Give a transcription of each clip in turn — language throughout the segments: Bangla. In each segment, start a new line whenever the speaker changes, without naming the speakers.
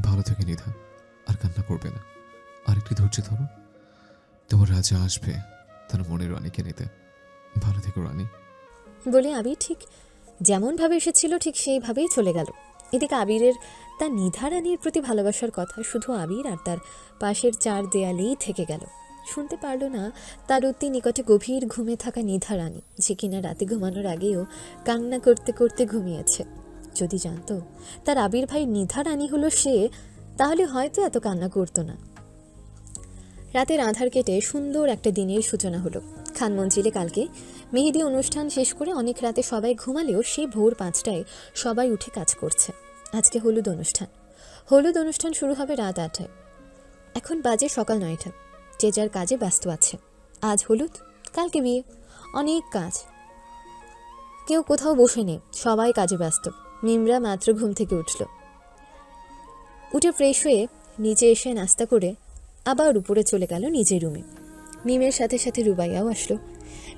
ভালো থেকে নিধা, আর কান্না করবে না। আরেকটু ধৈর্য ধরো, তোমার রাজা আসবে তার মনের রানীকে নিতে। ভালো থেকো রানী।
বলে আবির ঠিক যেমনভাবে এসেছিল ঠিক সেইভাবেই চলে গেল। এদিকে আবিরের তার নিধা রানীর প্রতি ভালোবাসার কথা শুধু আবির আর তার পাশের চার দেয়ালেই থেকে গেল। শুনতে পারল না তার অতি নিকটে গভীর ঘুমে থাকা নিধা রানী, যে কিনা রাতে ঘুমানোর আগেও কান্না করতে করতে ঘুমিয়েছে। যদি জানতো তার আবির ভাই নিধা রানী হলো সে, তাহলে হয়তো এত কান্না করতো না। রাতের আঁধার কেটে সুন্দর একটা দিনের সূচনা হলো। খান মঞ্জিলে কালকে মেহেদি অনুষ্ঠান শেষ করে অনেক রাতে সবাই ঘুমালেও সেই ভোর 5টায় সবাই উঠে কাজ করছে। আজকে হলুদ অনুষ্ঠান। হলুদ অনুষ্ঠান শুরু হবে রাত 8টায়। এখন বাজে সকাল 9টা। যে যার কাজে ব্যস্ত আছে। আজ হলুদ, কালকে বিয়ে, অনেক কাজ। কেউ কোথাও বসে নেই, সবাই কাজে ব্যস্ত। মিমরা মাত্র ঘুম থেকে উঠল। উঠে ফ্রেশ হয়ে নিচে এসে নাস্তা করে আবার উপরে চলে গেল নিজের রুমে। মিমের সাথে সাথে রুবাইয়াও আসলো।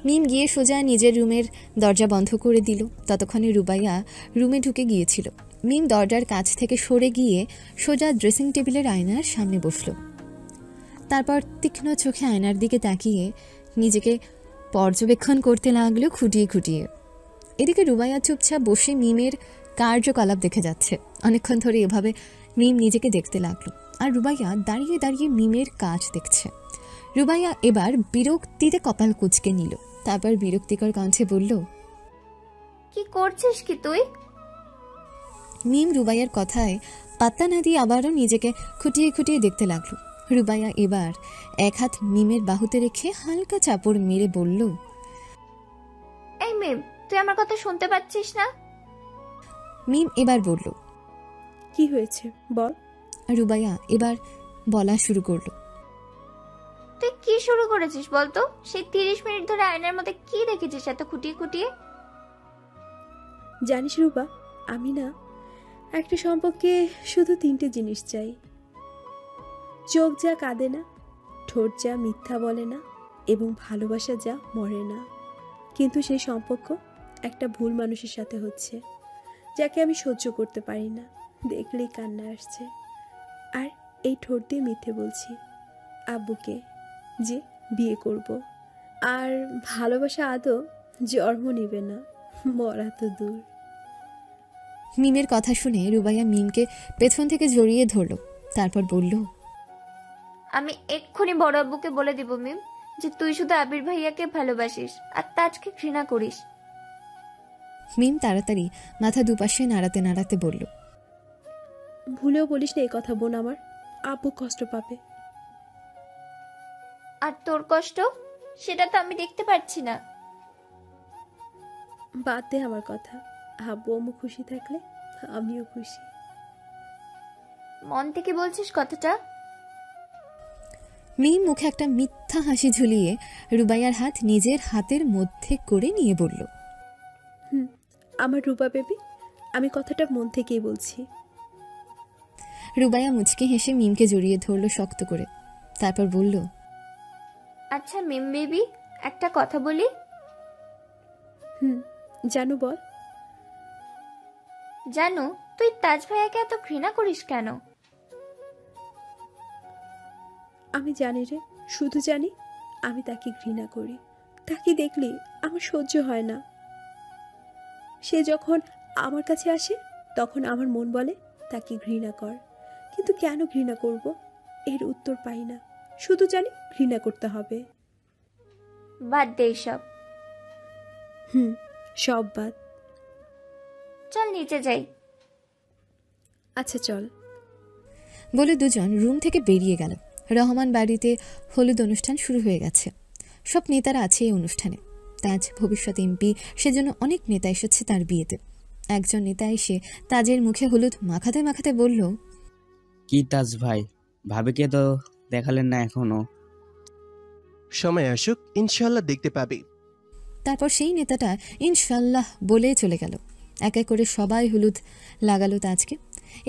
মিম গিয়ে সোজা নিজের রুমের দরজা বন্ধ করে দিল। ততক্ষণে রুবাইয়া রুমে ঢুকে গিয়েছিল। মিম দরজার কাছ থেকে সরে গিয়ে সোজা ড্রেসিং টেবিলের আয়নার সামনে বসল। তারপর তীক্ষ্ণ চোখে আয়নার দিকে তাকিয়ে নিজেকে পর্যবেক্ষণ করতে লাগলো খুঁটিয়ে খুঁটিয়ে। এদিকে রুবাইয়া চুপচাপ বসে মিমের কার্যকলাপ দেখে যাচ্ছে। অনেকক্ষণ ধরে এভাবে মিম নিজেকে দেখতে লাগলো, আর রুবাইয়া দাঁড়িয়ে দাঁড়িয়ে মিমের কাজ দেখছে। রুবাইয়া এবার বিরক্তিতে কপাল কুঁচকে নিল। তারপর বিরক্তিকর কণ্ঠে বলল,
কি করছিস কি তুই?
মিম রুবাইয়ার কথায় পাত্তা না দিয়ে আবারও নিজেকে খুঁটিয়ে খুঁটিয়ে দেখতে লাগলো। রুবাইয়া এবার এক হাত মিমের বাহুতে রেখে হালকা চাপড় মেরে বলল,
এই মিম, তুই আমার কথা শুনতে পাচ্ছিস না?
মিম এবার বলল,
কি হয়েছে বল।
রুবাইয়া এবার বলা শুরু করলো,
তুই কি শুরু করেছিস বলতো? সেই 30 মিনিট ধরে আয়নার মধ্যে কি দেখেছিস এত খুঁটিয়ে খুঁটিয়ে?
জানিস রূপা, আমি না একটা সম্পর্কে শুধু 3টে জিনিস চাই। চোখ যা কাঁদে না, ঠোঁট যা মিথ্যা বলে না, এবং ভালোবাসা যা মরে না। কিন্তু সেই সম্পর্ক একটা ভুল মানুষের সাথে হচ্ছে, যাকে আমি সহ্য করতে পারি না। দেখলেই কান্না আসছে। আর এই ঠোঁট দিয়ে মিথ্যে বলছি আব্বুকে যে বিয়ে করব। আর ভালোবাসা আদৌ জন্ম নেবে না, মরা তো দূর।
মিমের কথা শুনে রুবাইয়া মিমকে পেছন থেকে জড়িয়ে ধরল। তারপর বলল,
আমি এক্ষুনি বড় আব্বুকে বলে দিব মিম, যে তুই শুধু আবির ভাইয়াকে ভালোবাসিস আর তাজকে ঘৃণা করিস।
মিম তাড়াতাড়ি মাথা দুপাশে নাড়াতে নাড়াতে বলল,
ভুলেও বলিস না এই কথা বোন, আমার আব্বু কষ্ট পাবে।
আর তোর কষ্ট, সেটা তো আমি দেখতে পাচ্ছি না।
বাদ দে আমার কথা। আব্বু আম্মু খুশি থাকলে আমিও খুশি।
মন থেকে বলছিস কথাটা?
মিম মুখে একটা মিথ্যা হাসি ঝুলিয়ে রুবাইয়ার হাত নিজের হাতের মধ্যে করে নিয়ে বলল,
আমার রূপা বেবি, আমি কথাটা মন থেকেই বলছি।
রুবাইয়া মুচকে হেসে মিমকে জড়িয়ে ধরল শক্ত করে। তারপর বলল,
আচ্ছা মিম বেবি, একটা কথা বলি।
জানু বল।
জানো তুই তাজ ভাইয়াকে এত ঘৃণা করিস কেন?
আমি জানি রে, শুধু জানি আমি তাকে ঘৃণা করি। তাকে দেখলে আমার সহ্য হয় না। সে যখন আমার কাছে আসে তখন আমার মন বলে তাকে ঘৃণা কর, কিন্তু কেন ঘৃণা করব এর উত্তর পাই না। শুধু জানি ঘৃণা করতে হবে।
বাদ দে সব।
সব বাদ।
চল নিচে যাই।
আচ্ছা চল।
বলে দুজন রুম থেকে বেরিয়ে গেল। রহমান বাড়িতে হলুদ অনুষ্ঠান শুরু হয়ে গেছে। সব নেতারা আছে এই অনুষ্ঠানে। তাজ ভবিষ্যৎ এমপি, সেজন্য অনেক নেতা এসেছে তার বিয়েতে। একজন নেতা এসে তাজের মুখে হলুদ মাখাতে মাখাতে বলল,
কি তাজ ভাই, ভাবিকে তো দেখালেন না এখনো।
সময় আসুক, ইনশাল্লাহ দেখতে পাবি।
তারপর সেই নেতাটা ইনশাল্লাহ বলে চলে গেল। এক এক করে সবাই হলুদ লাগালো তাজকে।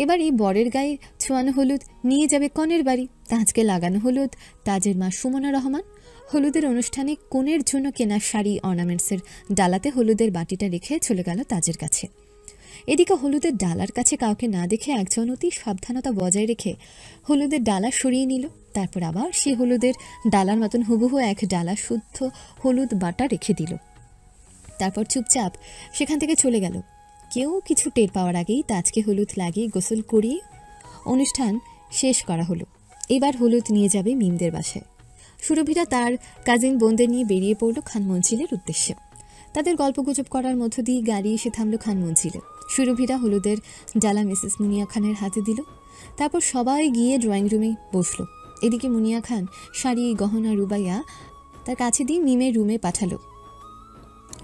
এবার এই বরের গায়ে ছোঁয়ানো হলুদ নিয়ে যাবে কনের বাড়ি। তাজকে লাগানো হলুদ তাজের মা সুমনা রহমান, হলুদের অনুষ্ঠানে কনের জন্য কেনা শাড়ি অর্নামেন্টসের ডালাতে হলুদের বাটিটা রেখে চলে গেল তাজের কাছে। এদিকে হলুদের ডালার কাছে কাউকে না দেখে একজন অতি সাবধানতা বজায় রেখে হলুদের ডালা সরিয়ে নিল। তারপর আবার সে হলুদের ডালার মতন হুবহু এক ডালা শুদ্ধ হলুদ বাটা রেখে দিল। তারপর চুপচাপ সেখান থেকে চলে গেল। কেউ কিছু টের পাওয়ার আগেই তাজকে হলুদ লাগিয়ে গোসল করিয়ে অনুষ্ঠান শেষ করা হলো। এবার হলুদ নিয়ে যাবে মিমদের বাসায়। সুরভিরা তার কাজিন বোনদের নিয়ে বেরিয়ে পড়ল খান মঞ্জিলের উদ্দেশ্যে। তাদের গল্পগুজব করার মধ্য দিয়ে গাড়ি এসে থামল খান মঞ্জিলে। সুরভিরা হলুদের ডালা মিসেস মুনিয়া খানের হাতে দিল। তারপর সবাই গিয়ে ড্রয়িং রুমে বসলো। এদিকে মুনিয়া খান শাড়ি গহনা রুবাইয়া তার কাছে দিয়ে মিমের রুমে পাঠালো,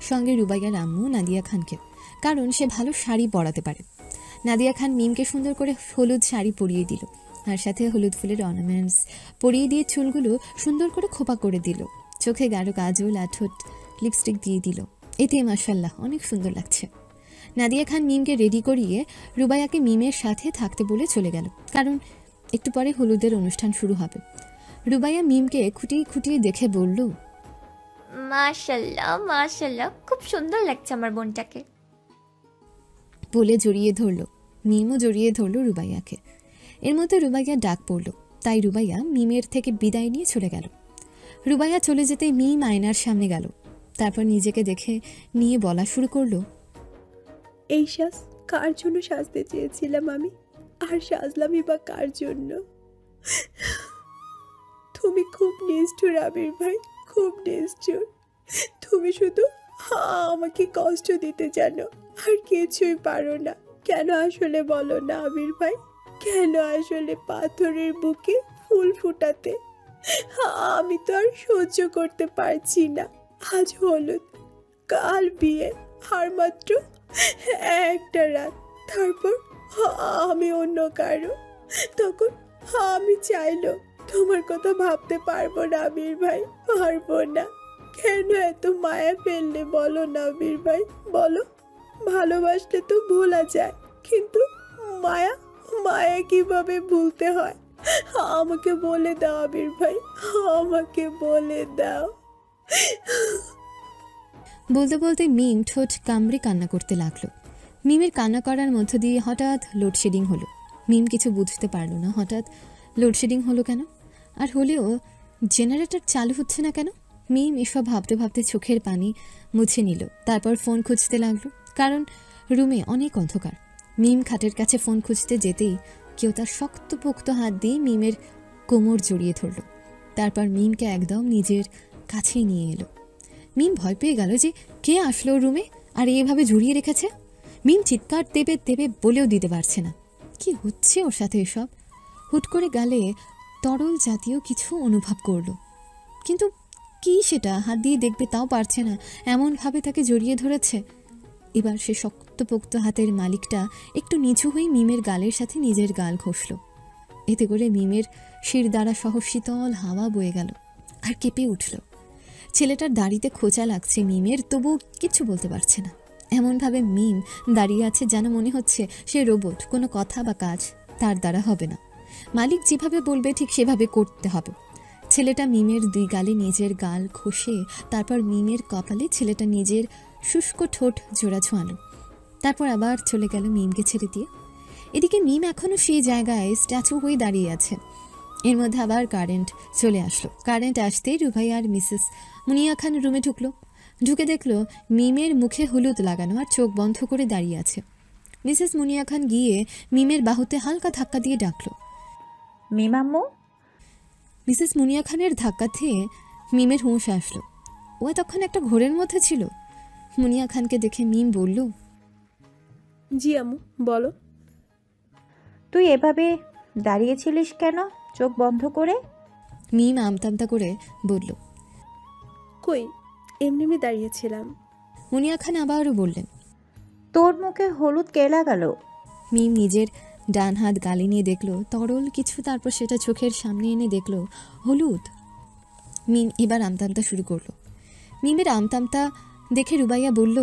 সঙ্গে রুবাইয়ার আম্মু নাদিয়া খানকে, কারণ সে ভালো শাড়ি পরাতে পারে। নাদিয়া খান মিমকে সুন্দর করে হলুদ শাড়ি পরিয়ে দিল, আর সাথে হলুদ ফুলের অর্নামেন্টস পরিয়ে দিয়ে চুলগুলো সুন্দর করে খোপা করে দিল। চোখে গাঢ় কাজল আর ঠোঁট লিপস্টিক দিয়ে দিল। এতে মাশাআল্লাহ অনেক সুন্দর লাগছে। নাদিয়া খান মিমকে রেডি করিয়ে রুবাইয়াকে মিমের সাথে থাকতে বলে চলে গেল, কারণ একটু পরে হলুদের অনুষ্ঠান শুরু হবে। রুবাইয়া মিমকে খুঁটিয়ে খুঁটিয়ে দেখে বলল,
মাশাল্লাহ মাশাল্লাহ, খুব সুন্দর লাগছে আমার বোনটাকে।
বলে জড়িয়ে ধরল। মিমও জড়িয়ে ধরল রুবাইয়াকে। এর মধ্যে রুবাইয়া ডাক পড়ল, তাই রুবাইয়া মিমের থেকে বিদায় নিয়ে চলে গেল। রুবাইয়া চলে যেতে মিম আয়নার সামনে গেল। তারপর নিজেকে দেখে নিয়ে বলা শুরু করলো,
এই সাজ কার জন্য সাজতে চেয়েছিলাম আমি, আর সাজলামই বা কার জন্য? তুমি খুব নিষ্ঠুর আবির ভাই, খুব নিষ্ঠুর। তুমি শুধু আমাকে কষ্ট দিতে জানো, আর কিছুই পারো না। কেন আসলে বলো না আবির ভাই, কেন আসলে পাথরের বুকে ফুল ফুটাতে? আমি তো আর সহ্য করতে পারছি না। আজ হলুদ, কাল বিয়ে, আর মাত্র একটা রাত, তারপর আমি অন্য কারো। তখন আমি চাইলো তোমার কথা ভাবতে পারবো না আবির ভাই, পারবো না। কেন এত মায়া ফেললে বলো না আবির ভাই, বলো। ভালোবাসলে তো ভোলা যায়, কিন্তু মায়া মায়া কিভাবে ভুলতে হয় আমাকে বলে দাও আবির ভাই, আমাকে বলে দাও।
বলতে বলতে মিম ঠোঁট কামড়ে কান্না করতে লাগলো। মিমের কান্না করার মধ্য দিয়ে হঠাৎ লোডশেডিং হলো। মিম কিছু বুঝতে পারলো না হঠাৎ লোডশেডিং হলো কেন, আর হলেও জেনারেটর চালু হচ্ছে না কেন। মিম এসব ভাবতে ভাবতে চোখের পানি মুছে নিল। তারপর ফোন খুঁজতে লাগলো, কারণ রুমে অনেক অন্ধকার। মিম খাটের কাছে ফোন খুঁজতে যেতেই কেউ তার শক্তপোক্ত হাত দিয়ে মিমের কোমর জড়িয়ে ধরল। তারপর মিমকে একদম নিজের কাছেই নিয়ে এলো। মিম ভয় পেয়ে গেল যে কে আসলো রুমে আর এভাবে জড়িয়ে রেখেছে। মিম চিৎকার দেবে দেবে বলেও দিতে পারছে না। কি হচ্ছে ওর সাথে এসব? হুট করে গালে তরল জাতীয় কিছু অনুভব করলো, কিন্তু কি সেটা হাত দিয়ে দেখবে তাও পারছে না, এমনভাবে তাকে জড়িয়ে ধরেছে। এবার সে শক্তপোক্ত হাতের মালিকটা একটু নিচু হয়ে মিমের গালের সাথে নিজের গাল ঘষল। এতে করে মিমের শির দ্বারা সহ শীতল হাওয়া বয়ে গেল আর কেঁপে উঠল। ছেলেটার দাড়িতে খোঁচা লাগছে মিমের, তবু কিচ্ছু বলতে পারছে না। এমনভাবে মিম দাঁড়িয়ে আছে যেন মনে হচ্ছে সে রোবট, কোনো কথা বা কাজ তার দ্বারা হবে না। মালিক যেভাবে বলবে ঠিক সেভাবে করতে হবে। ছেলেটা মিমের দুই গালে নিজের গাল ঘষে তারপর মিমের কপালে ছেলেটা নিজের শুষ্ক ঠোঁট জোড়া ছোঁয়ালো। তারপর আবার চলে গেল মিমকে ছেড়ে দিয়ে। এদিকে মিম এখনও সেই জায়গায় স্ট্যাচু হয়ে দাঁড়িয়ে আছে। এর মধ্যে আবার কারেন্ট চলে আসলো। কারেন্ট আসতেই রুবাইয়া আর মিসেস মুনিয়া খান রুমে ঢুকে দেখলো মিমের মুখে হলুদ লাগানো আর চোখ বন্ধ করে দাঁড়িয়ে আছে। মিসেস মুনিয়া খান গিয়ে মিমের বাহুতে হালকা ধাক্কা দিয়ে ডাকলো,
মিমাম্মু।
মিসেস মুনিয়া খানের ধাক্কা খেয়ে মিমের হুঁশ আসলো। ও এতক্ষণ একটা ঘোরের মধ্যে ছিল। মুনিয়া খানকে দেখে মিম বলল,
জি আম্মু বলো।
তুই এভাবে দাঁড়িয়েছিলিস কেন চোখ বন্ধ করে?
মিম আমতামতা করে বলল,
কই, এমনি এমনি দাঁড়িয়েছিলাম।
মুনিয়া খান আবারও বললেন,
তোর মুখে হলুদ কে লাগালো?
মিম নিজের ডান হাত গালে নিয়ে দেখলো তরল কিছু, তারপর সেটা চোখের সামনে এনে দেখলো হলুদ। মিম এবার আমতামতা শুরু করলো। মিমের আমতামতা দেখে রুবাইয়া বলল,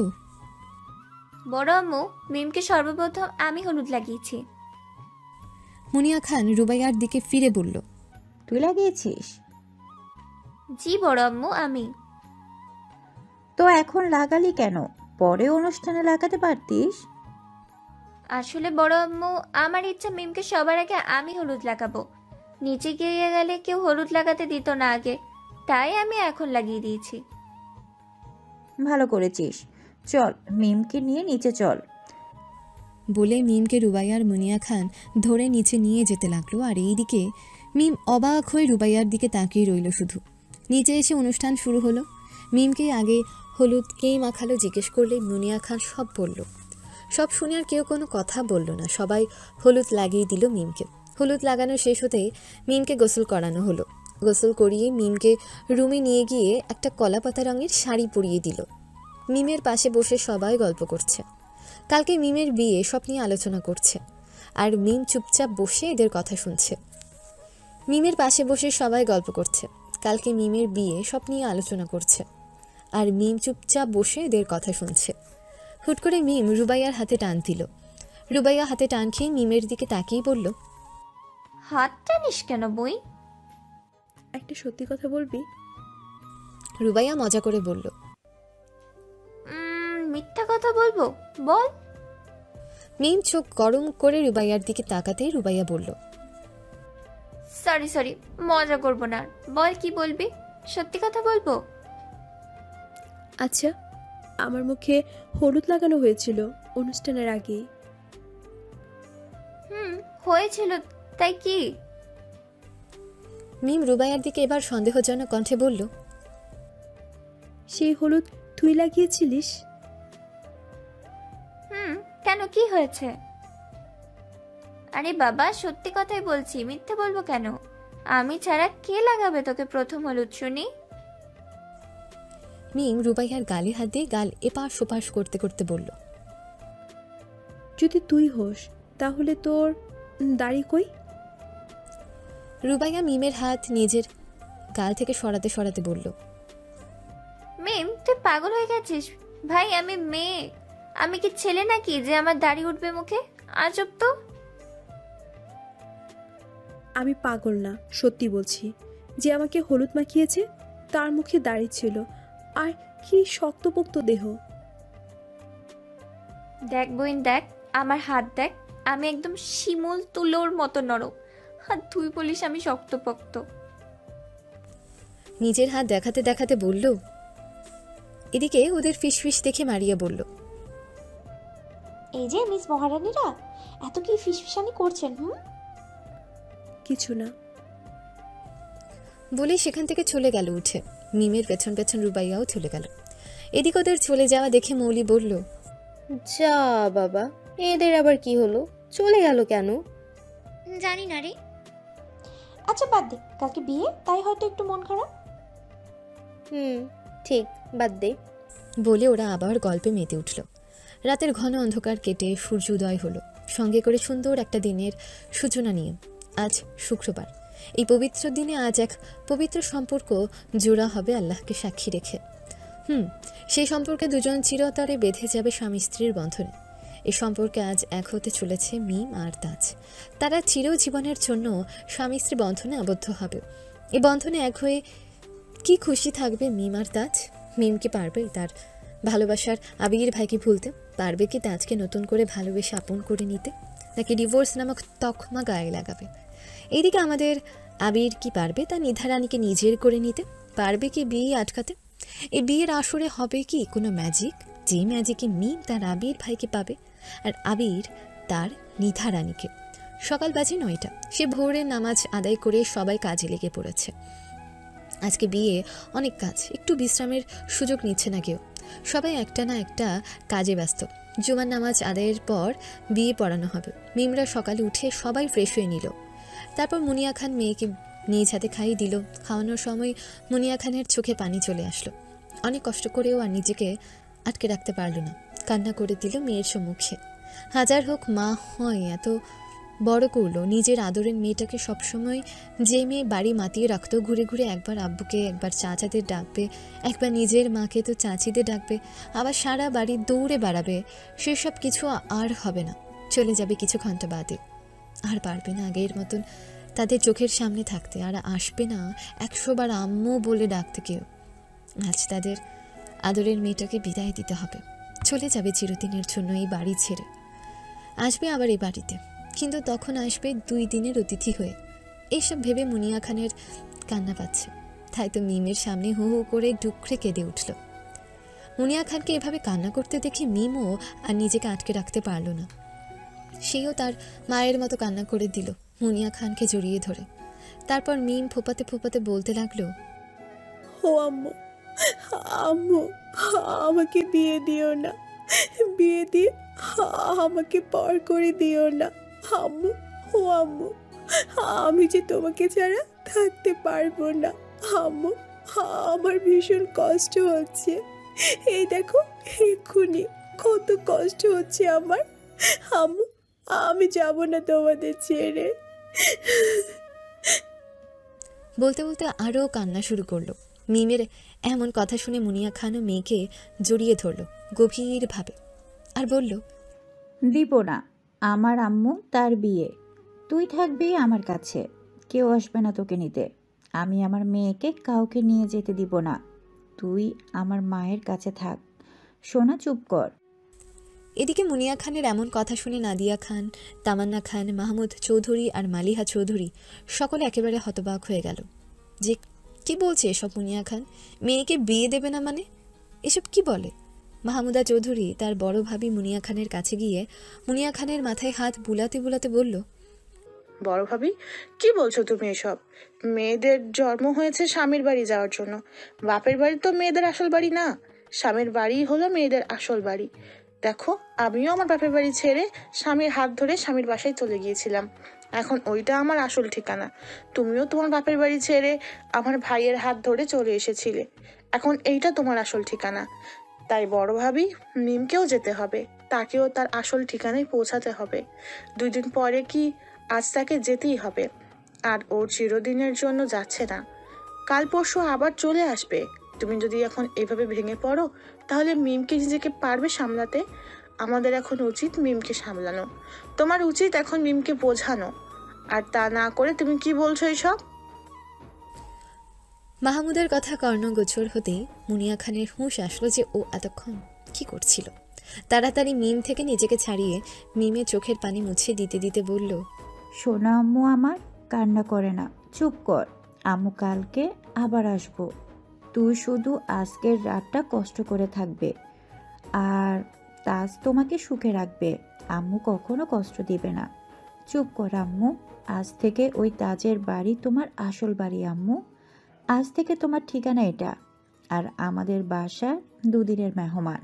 বড় আম্মু, মিমকে সর্বপ্রথম আমি হলুদ লাগিয়েছি।
মুনিয়া খান রুবাইয়ার দিকে ফিরে বলল,
তুই লাগিয়েছিস?
জি বড় আম্মু, আমি।
তো এখন লাগালি কেন? পরে অনুষ্ঠানে লাগাতে পারতিস।
আসলে বড় আম্মু, আমার ইচ্ছা মিমকে সবার আগে আমি হলুদ লাগাবো। নিচে গিয়ে গেলে কেউ হলুদ লাগাতে দিত না আগে, তাই আমি এখন লাগিয়ে দিয়েছি।
ভালো করেছিস। চল মিমকে নিয়ে নিচে চল।
বলে মিমকে রুবাইয়ার মুনিয়া খান ধরে নিচে নিয়ে যেতে লাগলো। আর এইদিকে মিম অবাক হয়ে রুবাইয়ার দিকে তাকিয়ে রইল শুধু। নিচে এসে অনুষ্ঠান শুরু হলো। মিমকে আগে হলুদ কে মাখালো জিজ্ঞেস করলে মুনিয়া খান সব বলল। সব শুনে আর কেউ কোনো কথা বলল না, সবাই হলুদ লাগিয়ে দিল মিমকে। হলুদ লাগানো শেষ হতে মিমকে গোসল করানো হলো। গোসল করিয়ে মিমকে রুমে নিয়ে গিয়ে একটা কলাপাতা রঙের শাড়ি পরিয়ে দিল। মিমের পাশে বসে সবাই গল্প করছে। কালকে মিমের বিয়ে সব নিয়ে আলোচনা করছে, আর মিম চুপচাপ বসে এদের কথা শুনছে। মিমের পাশে বসে সবাই গল্প করছে, কালকে মিমের বিয়ে সব নিয়ে আলোচনা করছে, আর মিম চুপচাপ বসে এদের কথা শুনছে। হুট করে মিম রুবাইয়ার হাতে টান দিল। রুবাইয়া হাতে টান খেয়ে মিমের দিকে তাকিয়ে বলল,
হাত টানিস কেন বই?
একটা সত্যি কথা বলবি?
রুবাইয়া মজা করে বলল।
মিথ্যা কথা বলবো? বল।
মিম চোখ গরম করে রুবাইয়ার দিকে তাকাতেই রুবাইয়া বলল,
সরি, মজা করবো না। বল, কি বলবি? সত্যি কথা বলবো।
আচ্ছা, আমার মুখে হলুদ লাগানো হয়েছিল অনুষ্ঠানের আগে।
হয়েছিল, তাই কি?
মিম রুবাইয়ার দিকে এবার সন্দেহজনক কণ্ঠে বলল,
সেই হলুদ তুই লাগিয়েছিলিস?
কেন, কি হয়েছে? আরে বাবা, সত্যি কথাই বলছি, মিথ্যে বলবো কেন? আমি ছাড়া কে লাগাবে তোকে প্রথম হলুদ শুনি?
মিম রুবাইয়ার গালে হাত দিয়ে গাল এপাশ ওপাশ করতে করতে বলল,
যদি তুই হোস তাহলে তোর দাড়ি কই?
রুবাইয়া মিমের হাত নিজের গাল থেকে সরাতে সরাতে বলল,
মিম, তুই পাগল হয়ে গেছিস? ভাই, আমি মেয়ে, আমি কি ছেলে নাকি যে আমার দাড়ি উঠবে মুখে? আজব তো।
আমি পাগল না, সত্যি বলছি। যে আমাকে হলুদ মাখিয়েছে তার মুখে দাড়ি ছিল, আর কি শক্তপোক্ত দেহ।
দেখ বইন, দেখ আমার হাত, দেখ আমি একদম শিমুল তুলোর মতো নরম। আর তুই বলিস আমি শক্তপোক্ত?
নিজের হাত দেখাতে দেখাতে বলল। এদিকে ওদের ফিসফিস দেখে মারিয়া বলল,
এই যে মিস মহারানীরা, এত কি ফিসফিসানি করছেন?
কিছু না।
বলে সেখান থেকে চলে গেল উঠে। মিমের পেছন পেছন রুবাইয়াও চলে গেল। এদিক ওদের চলে যাওয়া দেখে মৌলি বলল,
যা বাবা, এদের আবার কি হলো, চলে গেল কেন?
জানি না রে। আচ্ছা বাদ দে, কালকে বিয়ে, তাই হয়তো একটু মন খারাপ।
ঠিক, বাদ দে।
বলে ওরা আবার গল্পে মেতে উঠল। রাতের ঘন অন্ধকার কেটে সূর্য উদয় হলো, সঙ্গে করে সুন্দর একটা দিনের সূচনা নিয়ে। আজ শুক্রবার। এই পবিত্র দিনে আজ এক পবিত্র সম্পর্ক জোড়া হবে আল্লাহকে সাক্ষী রেখে। সেই সম্পর্কে দুজন চিরতরে বেঁধে যাবে স্বামী স্ত্রীর বন্ধনে। এই সম্পর্কে আজ এক হতে চলেছে মিম আর তাজ। তারা চিরজীবনের জন্য স্বামী স্ত্রী বন্ধনে আবদ্ধ হবে। এই বন্ধনে এক হয়ে কি খুশি থাকবে মিম আর তাজ। মিম কি পারবে তার ভালোবাসার আবির ভাইকে ভুলতে? পারবে কি তাজকে নতুন করে ভালোবেসে আপন করে নিতে? নাকি ডিভোর্স নামক তকমা গায়ে লাগাবে? এইদিকে আমাদের আবির কি পারবে তার নিধারানীকে নিজের করে নিতে? পারবে কি বিয়ে আটকাতে? এই বিয়ের আসরে হবে কি কোনো ম্যাজিক, যে ম্যাজিকে মিম তার আবির ভাইকে পাবে আর আবির তার নিধারানীকে। সকাল বাজে 9টা। সে ভোরের নামাজ আদায় করে সবাই কাজে লেগে পড়েছে। আজকে বিয়ে, অনেক কাজ, একটু বিশ্রামের সুযোগ নিচ্ছে না কেউ। সবাই একটা না একটা কাজে ব্যস্ত। জুমার নামাজ আদায়ের পর বিয়ে পড়ানো হবে। মিমরা সকালে উঠে সবাই ফ্রেশ হয়ে নিল। তারপর মুনিয়া খান মেয়েকে নিজ হাতে খাইয়ে দিল। খাওয়ানোর সময় মুনিয়া খানের চোখে পানি চলে আসলো। অনেক কষ্ট করেও আর নিজেকে আটকে রাখতে পারল না, কান্না করে দিল মেয়ের সম্মুখে। হাজার হোক মা হয়, এত বড় করলো নিজের আদরের মেয়েটাকে। সবসময় যে মেয়ে বাড়ি মাতিয়ে রাখতো, ঘুরে ঘুরে একবার আব্বুকে, একবার চাচাদের ডাকবে, একবার নিজের মাকে তো চাচিদের ডাকবে, আবার সারা বাড়ি দৌড়ে বেড়াবে, সেসব কিছু আর হবে না। চলে যাবে কিছু ঘন্টা বাদে। আর পারবে না আগের মতন তাদের চোখের সামনে থাকতে, আর আসবে না 100 বার আম্মু বলে ডাকতে কেউ। আজ তাদের আদরের মেয়েটাকে বিদায় দিতে হবে, চলে যাবে চিরদিনের জন্য এই বাড়ি ছেড়ে। আসবে আবার এই বাড়িতে, কিন্তু তখন আসবে 2 দিনের অতিথি হয়ে। এইসব ভেবে মুনিয়া খানের কান্না পাচ্ছে, তাই তো মিমের সামনে হু হু করে ডুকরে কেঁদে উঠল। মুনিয়া খানকে এভাবে কান্না করতে দেখে মিমও আর নিজেকে আটকে রাখতে পারল না, সেও তার মায়ের মতো কান্না করে দিল মুনিয়া খানকে জড়িয়ে ধরে। তারপর মিম ফোপাতে ফোপাতে বলতে লাগলো,
ও আম্মু, আম্মু, আমাকে বিয়ে দিও না, বিয়ে দিয়ে আমাকে পর করে দিও না আম্মু। ও আম্মু, আমি যে তোমাকে ছাড়া থাকতে পারবো না আম্মু, আমার ভীষণ কষ্ট হচ্ছে। এই দেখো এক্ষুনি কত কষ্ট হচ্ছে আমার। আম্মু, আমি যাব না তোমাদের ছেড়ে।
বলতে বলতে আরও কান্না শুরু করলো। মিমের এমন কথা শুনে মুনিয়া খানও মেয়েকে জড়িয়ে ধরল গভীরভাবে, আর বলল,
দিব না, আমার আম্মু তার বিয়ে, তুই থাকবি আমার কাছে, কেউ আসবে না তোকে নিতে। আমি আমার মেয়েকে কাউকে নিয়ে যেতে দিব না, তুই আমার মায়ের কাছে থাক। সোনা চুপ কর।
এদিকে মুনিয়া খানের এমন কথা শুনে নাদিয়া খান, তামান্না খান, মাহমুদ চৌধুরী আর মালিহা চৌধুরী সকলে একেবারে হতবাক হয়ে গেল যে কি বলছে এসব মুনিয়া খান, মেয়েকে বিয়ে দেবে না মানে এসব কি বলে। মাহমুদা চৌধুরী তার বড় ভাবি মুনিয়া খানের কাছে গিয়ে মুনিয়া খানের মাথায় হাত বুলাতে বুলাতে বলল,
বড় ভাবি, কি বলছো তুমি এসব? মেয়েদের জন্ম হয়েছে স্বামীর বাড়ি যাওয়ার জন্য, বাপের বাড়ি তো মেয়েদের আসল বাড়ি না, স্বামীর বাড়ি হলো মেয়েদের আসল বাড়ি। দেখো, আমিও আমার বাপের বাড়ি ছেড়ে স্বামীর হাত ধরে স্বামীর বাসায় চলে গিয়েছিলাম, এখন ওইটা আমার আসল ঠিকানা। তুমিও তোমার বাপের বাড়ি ছেড়ে আমার ভাইয়ের হাত ধরে চলে এসেছিলে, এখন এইটা তোমার আসল ঠিকানা। তাই বড় ভাবি, মিমকেও যেতে হবে, তাকেও তার আসল ঠিকানায় পৌঁছাতে হবে। 2 দিন পরে কি আজ তাকে যেতেই হবে, আর ওর চিরদিনের জন্য যাচ্ছে না, কাল পরশু আবার চলে আসবে। তুমি যদি এখন এভাবে ভেঙে পড়ো, তাহলে মিমকে নিজেকে পারবে সামলাতে? আমাদের এখন উচিত মিমকে সামলানো, তোমার উচিত এখন মিমকে বোঝানো, আর তা না করে তুমি কি বলছো এইসব?
মাহমুদের কথা কর্ণগোচর হতেই মুনিয়া খানের হুঁশ আসলো যে ও এতক্ষণ কি করছিল। তাড়াতাড়ি মিম থেকে নিজেকে ছাড়িয়ে মিমের চোখের পানি মুছে দিতে দিতে বলল,
সোনা আম্মু আমার, কান্না করে না, চুপ কর। আম্মু কালকে আবার আসবো, তুই শুধু আজকের রাতটা কষ্ট করে থাকবে, আর তাজ তোমাকে সুখে রাখবে। আম্মু কখনো কষ্ট দিবে না। চুপ কর আম্মু, আজ থেকে ওই তাজের বাড়ি তোমার আসল বাড়ি আম্মু। আজ থেকে তোমার ঠিকানা এটা, আর আমাদের বাসার 2 দিনের মেহমান।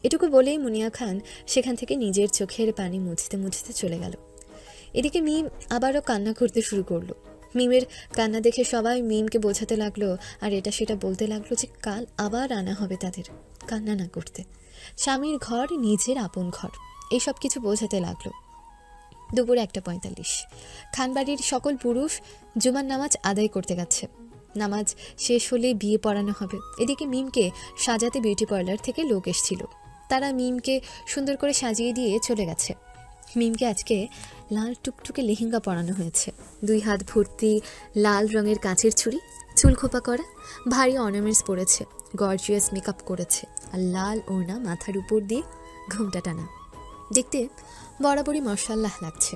এটুকু বলেই মুনিয়া খান সেখান থেকে নিজের চোখের পানি মুছতে মুছতে চলে গেল। এদিকে মিম আবারও কান্না করতে শুরু করলো। মিমের কান্না দেখে সবাই মিমকে বোঝাতে লাগলো, আর এটা সেটা বলতে লাগলো যে কাল আবার আনা হবে তাদের, কান্না না করতে, স্বামীর ঘর নিজের আপন ঘর, এইসব কিছু বোঝাতে লাগলো। দুপুর 1:45 খানবাড়ির সকল পুরুষ জুমার নামাজ আদায় করতে গেছে। নামাজ শেষ হলে বিয়ে পড়ানো হবে। এদিকে মিমকে সাজাতে বিউটি পার্লার থেকে লোক এসেছিল, তারা মিমকে সুন্দর করে সাজিয়ে দিয়ে চলে গেছে। মিমকে আজকে লাল টুকটুকে লেহেঙ্গা পরানো হয়েছে, 2 হাত ভর্তি লাল রঙের কাঁচের ছুরি, চুল খোপা করা, ভারী অর্নামেন্টস পরেছে, গর্জিয়াস মেকআপ করেছে, আর লাল ওড়না মাথার উপর দিয়ে ঘুমটা টানা। দেখতে বরাবরই মাশাআল্লাহ লাগছে।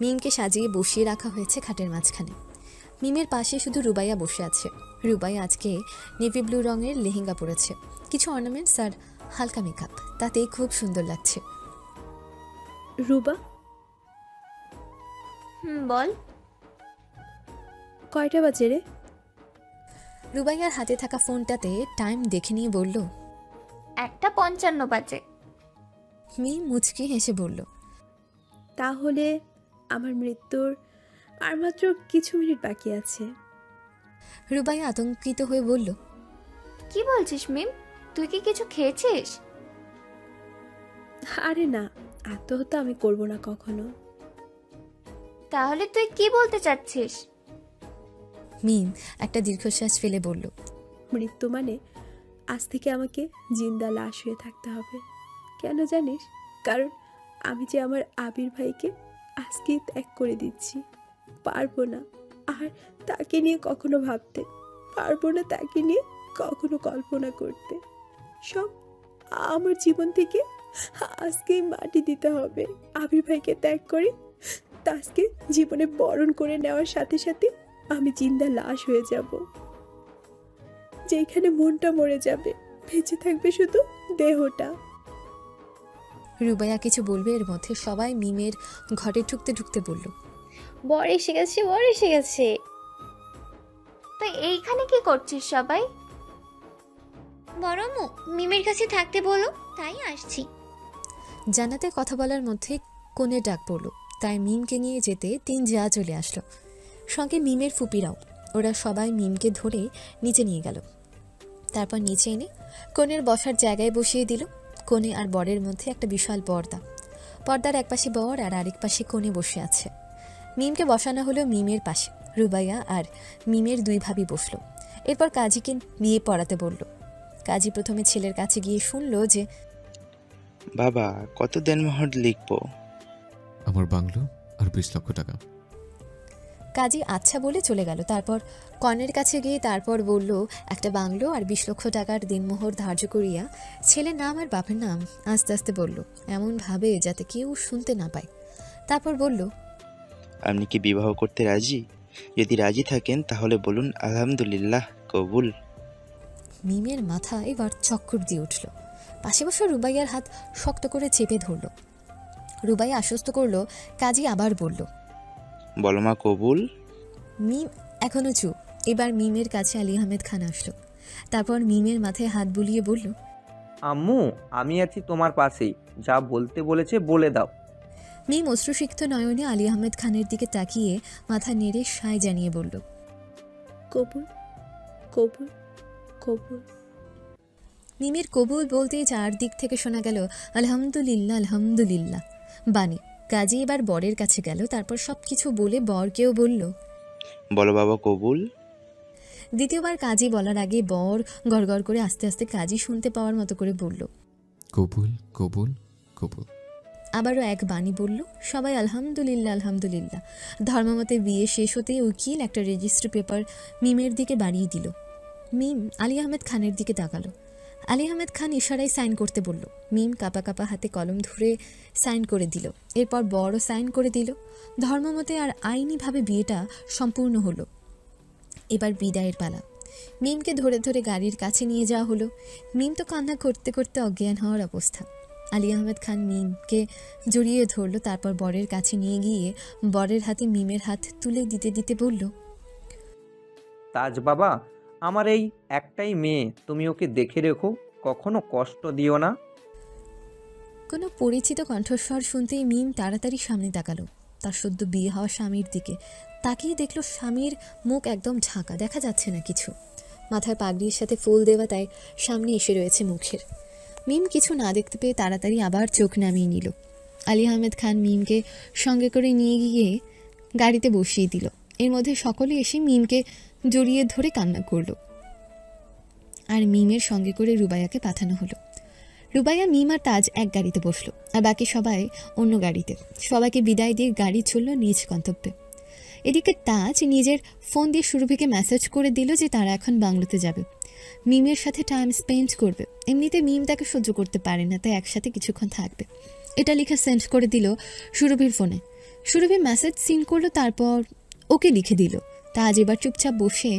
মিমকে সাজিয়ে বসিয়ে রাখা হয়েছে খাটের মাঝখানে। মিমের পাশে শুধু রুবাইয়া বসে আছে। রুবাইয়া আজকে নেভি ব্লু রঙের লেহেঙ্গা পরেছে, কিছু অর্নামেন্টস আর হালকা মেকআপ, তাতেই খুব সুন্দর লাগছে।
রুবা,
বল।
কয়টা বাজে রে?
রুবাইয়ার হাতে থাকা ফোনটাতে টাইম দেখে নিয়ে বলল,
1:55 বাজে।
মিম মুচকি হেসে বলল,
তাহলে আমার মৃত্যুর আর মাত্র কিছু মিনিট বাকি আছে।
রুবাইয়া আতঙ্কিত হয়ে বলল,
কি বলছিস মিম, তুই কি কিছু খেয়েছিস?
আরে না, আত্মহত্যা আমি করব না কখনো।
তাহলে তুই কি বলতে চাচ্ছিস?
মিম একটা দীর্ঘশ্বাস ফেলে বলল,
মৃত্যু মানে আজ থেকে আমাকে জিন্দা লাশ হয়ে থাকতে হবে। কেন জানিস? কারণ আমি যে আমার আবির ভাইকে আজকেই ত্যাগ করে দিচ্ছি। পারবো না আর তাকে নিয়ে কখনো ভাবতে, পারবো না তাকে নিয়ে কখনো কল্পনা করতে। সব আমার জীবন থেকে আজকেই মাটি দিতে হবে। আবির ভাইকে ত্যাগ করে তাজকে জীবনে বরণ করে নেওয়ার সাথে সাথে আমি জিন্দা লাশ হয়ে যাব, যেখানে মনটা মরে যাবে, বেঁচে থাকবে শুধু দেহটা।
রুবাইয়া কিছু বলবে এর মধ্যে সবাই মিমের ঘরে ঢুকতে ঢুকতে বলল,
বর এসে গেছে, বর এসে গেছে।
তো এইখানে কি করছিস সবাই?
বড় আম্মু মিমের কাছে থাকতে বলো, তাই আসছি।
জানাতে কথা বলার মধ্যে কোণে ডাক পড়ল, তাই মিমকে নিয়ে যেতে 3 জা চলে আসলো, সঙ্গে মিমের ফুপিরাও। ওরা সবাই মিমকে ধরে নিচে নিয়ে গেল। তারপর নিচে এনে কোণের বসার জায়গায় বসিয়ে দিল। কোণে আর বরের মধ্যে একটা বিশাল পর্দা, পর্দার একপাশে বর আর আরেক পাশে কোণে বসে আছে। মিমকে বসানো হলো মিমের পাশে। রুবাইয়া আর মিমের 2 ভাবি বসলো। এরপর কাজীকে বিয়ে পড়াতে বলল। কাজী প্রথমে ছেলের কাছে গিয়ে শুনলো যে,
বাবা কত দেনমোহর লিখবো?
আমার বাংলো আর 20 লক্ষ টাকা।
কাজী আচ্ছা বলে চলে গেল। তারপর কর্ণের কাছে গিয়ে তারপর বলল, একটা বাংলো আর 20 লক্ষ টাকার দিনমোহর ধার্য করিয়া ছেলের নাম আর বাপের নাম আস্তে আস্তে বলল, এমনভাবে যাতে কেউ শুনতে না পায়। তারপর বলল,
আপনি কি বিবাহ করতে রাজি? যদি রাজি থাকেন তাহলে বলুন আলহামদুলিল্লাহ, কবুল।
মিমের মাথা এবার চক্কর দিয়ে উঠল। পাশে বসে রুবাইয়ার হাত শক্ত করে চেপে ধরল। রুবাইয়া আশ্বস্ত করলো। কাজী আবার বলল,
বলো মা, কবুল।
মিম এখনো চুপ। এবার মিমের কাছে আলী আহমেদ খান আসলো। তারপর মিমের মাথায় হাত বুলিয়ে বলল,
আম্মু আমি আছি তোমার পাশেই, যা বলতে বলেছে বলে দাও।
মিম অশ্রুসিক্ত নয়নে আলী আহমেদ খানের দিকে তাকিয়ে মাথা নেড়ে সায় জানিয়ে বলল,
কবুল কবুল কবুল।
মিমের কবুল বলতেই চারদিক থেকে শোনা গেল আলহামদুলিল্লাহ আলহামদুলিল্লাহ বাণী। কাজী এবার বরের কাছে গেল। তারপর সবকিছু বলে বরকেও বলল,
বলো বাবা, কবুল।
দ্বিতীয়বার কাজী বলার আগে বর গড়গড় করে আস্তে আস্তে কাজী শুনতে পাওয়ার মতো করে বলল,
কবুল কবুল কবুল।
আবারও এক বাণী বলল। সবাই আলহামদুলিল্লাহ আলহামদুলিল্লাহ। ধর্মমতে বিয়ে শেষ হতেই উকিল একটা রেজিস্ট্রি পেপার মিমের দিকে বাড়িয়ে দিল। মিম আলী আহমেদ খানের দিকে তাকালো। আলী আহমেদ খান ইশারায় সাইন করতে বলল। মিম কাপা কাপা হাতে কলম ধরে সাইন করে দিল। এরপর বড় সাইন করে দিল। ধর্মমতে আর আইনিভাবে বিয়েটা সম্পূর্ণ হলো। এবার বিদায়ের পালা। মিমকে ধরে ধরে গাড়ির কাছে নিয়ে যাওয়া হলো। মিম তো কান্না করতে করতে অজ্ঞান হওয়ার অবস্থা। আলী আহমেদ খান মিমকে জড়িয়ে ধরল। তারপর বরের কাছে নিয়ে গিয়ে বরের হাতে মিমের হাত তুলে দিতে দিতে বলল,
তাজ বাবা, আমার এই একটাই মেয়ে, তুমি ওকে দেখে রেখো, কখনো কষ্ট দিও না।
কোনো পরিচিত কণ্ঠস্বর শুনতেই মিম তাড়াতাড়ি সামনে তাকালো। তার সদ্য বিয়ে হওয়া স্বামীর দিকে তাকিয়ে দেখলো স্বামীর মুখ একদম ঢাকা, দেখা যাচ্ছে না কিছু। মাথার পাগড়ির সাথে ফুল দেওয়া, তাই সামনে এসে রয়েছে মুখের। মিম কিছু না দেখতে পেয়ে তাড়াতাড়ি আবার চোখ নামিয়ে নিল। আলী আহমেদ খান মিমকে সঙ্গে করে নিয়ে গিয়ে গাড়িতে বসিয়ে দিল। এর মধ্যে সকলে এসে মিমকে জড়িয়ে ধরে কান্না করলো। আর মিমের সঙ্গে করে রুবাইয়াকে পাঠানো হলো। রুবাইয়া, মিম আর তাজ এক গাড়িতে বসলো, আর বাকি সবাই অন্য গাড়িতে। সবাইকে বিদায় দিয়ে গাড়ি চলল নিজ গন্তব্যে। এদিকে তাজ নিজের ফোন দিয়ে সুরভিকে মেসেজ করে দিল যে তারা এখন বাংলোতে যাবে, মিমের সাথে টাইম স্পেন্ড করবে। এমনিতে মিম তাকে সহ্য করতে পারে না, তাই একসাথে কিছুক্ষণ থাকবে। এটা লিখে সেন্ড করে দিল সুরভির ফোনে। সুরভি মেসেজ সিন করলো, তারপর ওকে লিখে দিল। তাজ এবার চুপচাপ বসে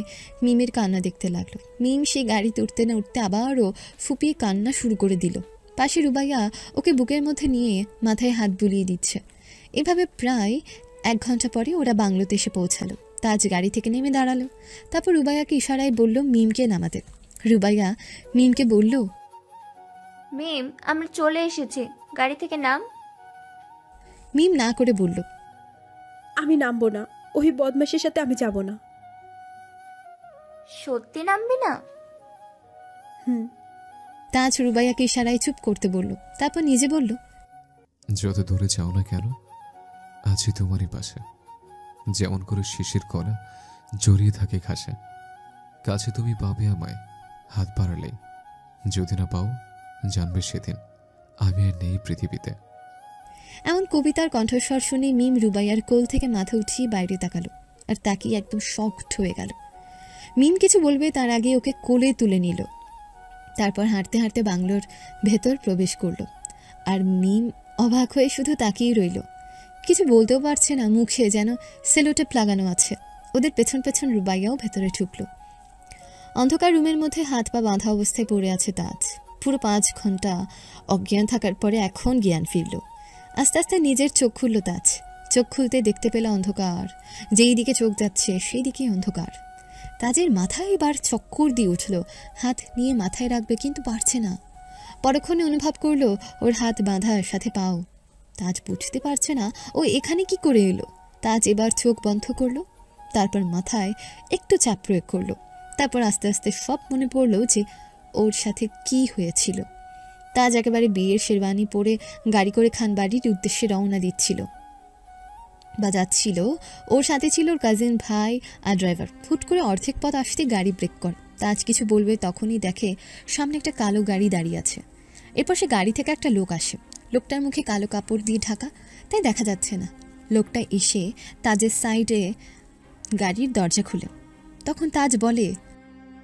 মিমের কান্না দেখতে লাগলো। মিম সেই গাড়িতে উঠতে না উঠতে আবারও ফুপিয়ে কান্না শুরু করে দিল। পাশে রুবাইয়া ওকে বুকের মধ্যে নিয়ে মাথায় হাত বুলিয়ে দিচ্ছে। এভাবে প্রায় 1 ঘন্টা পরে ওরা বাংলোতে এসে পৌঁছালো। তাজ গাড়ি থেকে নেমে দাঁড়ালো। তারপর রুবাইয়াকে ইশারায় বলল মিমকে নামাতে। রুবাইয়া মিমকে বলল,
মিম আমরা চলে এসেছি, গাড়ি থেকে নাম।
মিম না করে বলল,
আমি নামবো না, ওই বদমাশের সাথে আমি যাব না।
সত্যি নামবি না?
তাজ রুবাইয়াকে ইশারায় চুপ করতে বলল। তারপর নিজে বলল,
যত দূরে যাও না কেন, আছি তোমারই পাশে। যেমন করে শিশির কলা জড়িয়ে থাকে ঘাসে, কাছে তুমি পাবে আমায় হাত বাড়ালেই। যদি না পাও, জানবে সেদিন আমি আর নেই পৃথিবীতে।
এমন কবিতার কণ্ঠস্বর শুনে মিম রুবাইয়ার কোল থেকে মাথা উঠিয়ে বাইরে তাকালো, আর তাকিয়ে একদম শকড হয়ে গেল। মিম কিছু বলবে তার আগে ওকে কোলে তুলে নিল। তারপর হাঁটতে হাঁটতে বাংলোর ভেতর প্রবেশ করলো, আর মিম অবাক হয়ে শুধু তাকিয়ে রইল। কিছু বলতেও পারছে না, মুখে যেন সেলোটেপ লাগানো আছে। ওদের পেছন পেছন রুবাইয়াও ভেতরে ঢুকলো। অন্ধকার রুমের মধ্যে হাত পা বাঁধা অবস্থায় পড়ে আছে তাজ। পুরো 5 ঘন্টা অজ্ঞান থাকার পরে এখন জ্ঞান ফিরল। আস্তে আস্তে নিজের চোখ খুলল তাজ। চোখ খুলতে দেখতে পেল অন্ধকার। যেই দিকে চোখ যাচ্ছে সেই দিকেই অন্ধকার। তাজের মাথায় এবার চক্কর দিয়ে উঠল। হাত নিয়ে মাথায় রাখবে কিন্তু পারছে না। পরক্ষণে অনুভব করলো ওর হাত বাঁধা, সাথে পাও। তাজ বুঝতে পারছে না ও এখানে কি করে এলো। তাজ এবার চোখ বন্ধ করলো, তারপর মাথায় একটু চাপ প্রয়োগ করলো। তারপর আস্তে আস্তে সব মনে পড়লো যে ওর সাথে কি হয়েছিল। তাজ একেবারে বিয়ের শেরওয়ানি পরে গাড়ি করে খানবাড়ির উদ্দেশ্যে রওনা দিচ্ছিল বা যাচ্ছিল। ওর সাথে ছিল ওর কাজিন ভাই আর ড্রাইভার। হুট করে অর্ধেক পথ আসতে গাড়ি ব্রেক করে। তাজ কিছু বলবে তখনই দেখে সামনে একটা কালো গাড়ি দাঁড়িয়ে আছে। এরপর সে গাড়ি থেকে একটা লোক আসে। লোকটার মুখে কালো কাপড় দিয়ে ঢাকা, তাই দেখা যাচ্ছে না। লোকটা এসে তাজের সাইডে গাড়ির দরজা খুলে। তখন তাজ বলে,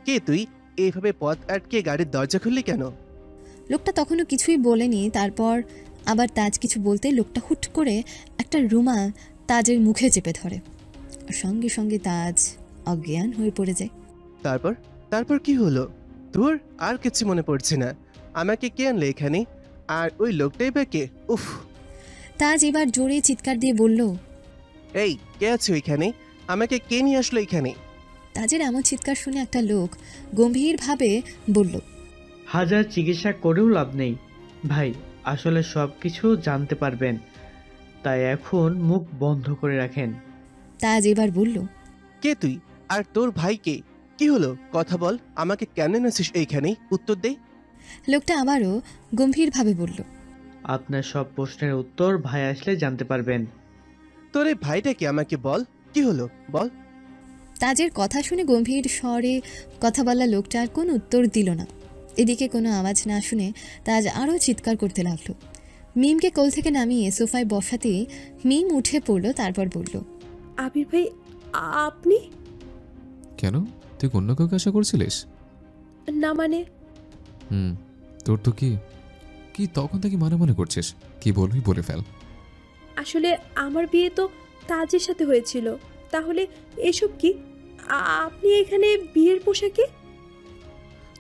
কে তুই? এইভাবে পথ আটকে গাড়ির দরজা খুললি কেন?
লোকটা তখনও কিছুই বলেনি। তারপর আবার তাজ কিছু বলতে লোকটা হুট করে একটা রুমাল তাজের মুখে চেপে ধরে। আর সঙ্গে সঙ্গে তাজ অজ্ঞান হয়ে পড়ে যায়।
তারপর তারপর কি হলো? তোর আর কিছু মনে পড়ছে না? আমাকে কে আনলে এখানে? আর ওই লোকটাই বা কে? উফ!
তাজ এবার জোরে চিৎকার দিয়ে বলল,
এই কে আছে ওইখানে? আমাকে কে নিয়ে আসলো এখানে?
তাজের এমন চিৎকার শুনে একটা লোক গম্ভীরভাবে বলল,
হাজার চিকিৎসা করেও লাভ নেই ভাই, আসলে সব কিছু জানতে পারবেন, তাই এখন মুখ বন্ধ করে রাখেন।
তাজ এবার বলল,
কে তুই? আর তোর ভাই কে? কি হলো? কথা বল। আমাকে কেন এনেছিস এইখানে? উত্তর দে।
লোকটা আবারও গম্ভীরভাবে বলল,
আপনার সব প্রশ্নের উত্তর ভাই আসলে জানতে পারবেন।
তোর এই ভাইটাকে আমাকে বল, কি হলো বল।
তাজের কথা শুনে গম্ভীর স্বরে কথা বলা লোকটা আর কোনো উত্তর দিল না। এদিকে কোনো আওয়াজ না শুনে তাজ আরও চিৎকার করতে লাগলো। মিমকে কোল থেকে নামিয়ে সোফায় বসাতে মিম উঠে পড়লো। তারপর বলল,
আবির ভাই, আপনি?
কেন, তুই অন্য কাউকে আশা করছিলিস?
না মানে
তোর তো কি কি তখন থেকে মনে করছিস? কি বলবি বলে ফেল।
আসলে আমার বিয়ে তো তাজের সাথে হয়েছিল, তাহলে এসব কি? আপনি এখানে বিয়ের পোশাকে?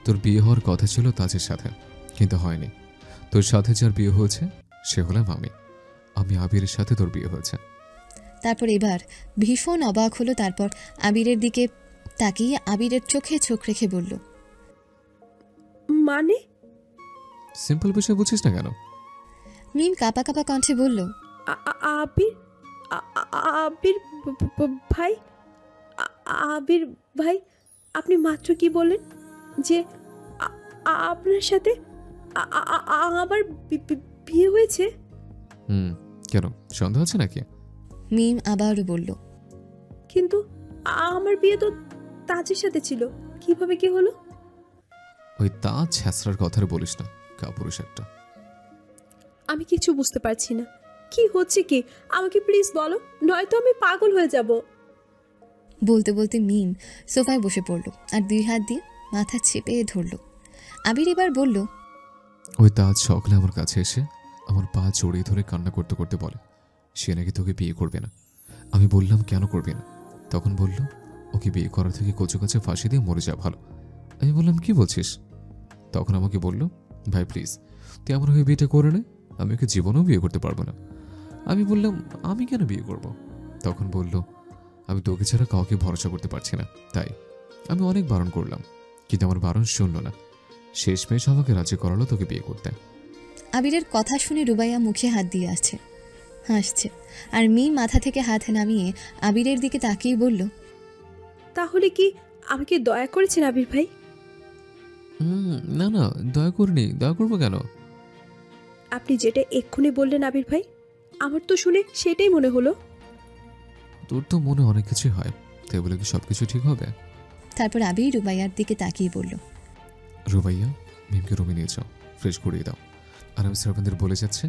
তোর বিয়ে হওয়ার কথা ছিল তাজের সাথে, কিন্তু হয়নি। তোর সাথে যার বিয়ে হয়েছে সে হলাম আমি আবিরের সাথে তোর বিয়ে হয়েছে।
তারপর এবার ভীষণ অবাক হলো। তারপর আবিরের দিকে তাকিয়ে আবিরের চোখে চোখ রেখে বলল,
মানে?
সিম্পল বিষয় বুঝিস না কেন?
মিম কাঁপা কাঁপা কণ্ঠে বলল,
আবির আবির ভাই, আবির ভাই, আপনি মাত্র কি বললেন যে আপনার সাথে আমার বিয়ে হয়েছে?
কেন, সন্দেহ আছে নাকি?
মিম আবারও বলল,
কিন্তু আমার বিয়ে তো তাজের সাথে ছিল, কিভাবে কি হলো?
ওই তাজ ছ্যাঁচড়ার কথা বলিস না, কাপুরুষ একটা।
আমি কিছু বুঝতে পারছি না, কি হচ্ছে কি? আমাকে প্লিজ বলো, নয়তো আমি পাগল হয়ে যাব।
বলতে বলতে মিম সোফায় বসে পড়ল আর 2 হাত দিয়ে মাথা চেপে ধরল। আবির এবার বলল,
ওই তাজ সকালে আমার কাছে এসে আমার পা জড়িয়ে ধরে কান্না করতে করতে বলে সে নাকি তোকে বিয়ে করবে না। আমি বললাম কেন করবে না? তখন বলল ওকে বিয়ে করার থেকে কচু কাছে ফাঁসি দিয়ে মরে যাওয়া ভালো। আমি বললাম কি বলছিস? তখন আমাকে বলল, ভাই প্লিজ তুই আমার হয়ে বিয়েটা করে নে, আমি ওকে জীবনেও বিয়ে করতে পারবো না। আমি বললাম আমি কেন বিয়ে করব? তখন বলল, আমি তোকে ছাড়া কাউকে ভরসা করতে পারছি না, তাই আমি অনেক বারণ করলাম, কিন্তু আমার বারণ শুনলো না। শেষমেশ আমাকে রাজি করালো তোকে বিয়ে করতে।
আবিরের কথা শুনে রুবাইয়া মুখে হাত দিয়ে হাসছে, আর মিম মাথা থেকে হাত নামিয়ে আবিরের দিকে তাকিয়ে বলল,
তাহলে কি আমাকে দয়া করেছেন আবির ভাই?
না না, দয়া করিনি। দয়া করবো কেন?
আপনি যেটা এক্ষুনি বললেন আবির ভাই, আমার তো শুনে সেটাই মনে হলো।
তোর তো মনে অনেক কিছু হয়, তাই বলে কি সবকিছু ঠিক হবে?
তারপর আবির রুবাইয়ার দিকে তাকিয়ে বলল,
রুবাইয়া, মিমকে রুমে নিয়ে যাও, ফ্রেশ করিয়ে দাও। আর আমি সার্ভেন্টদের বলে যাচ্ছে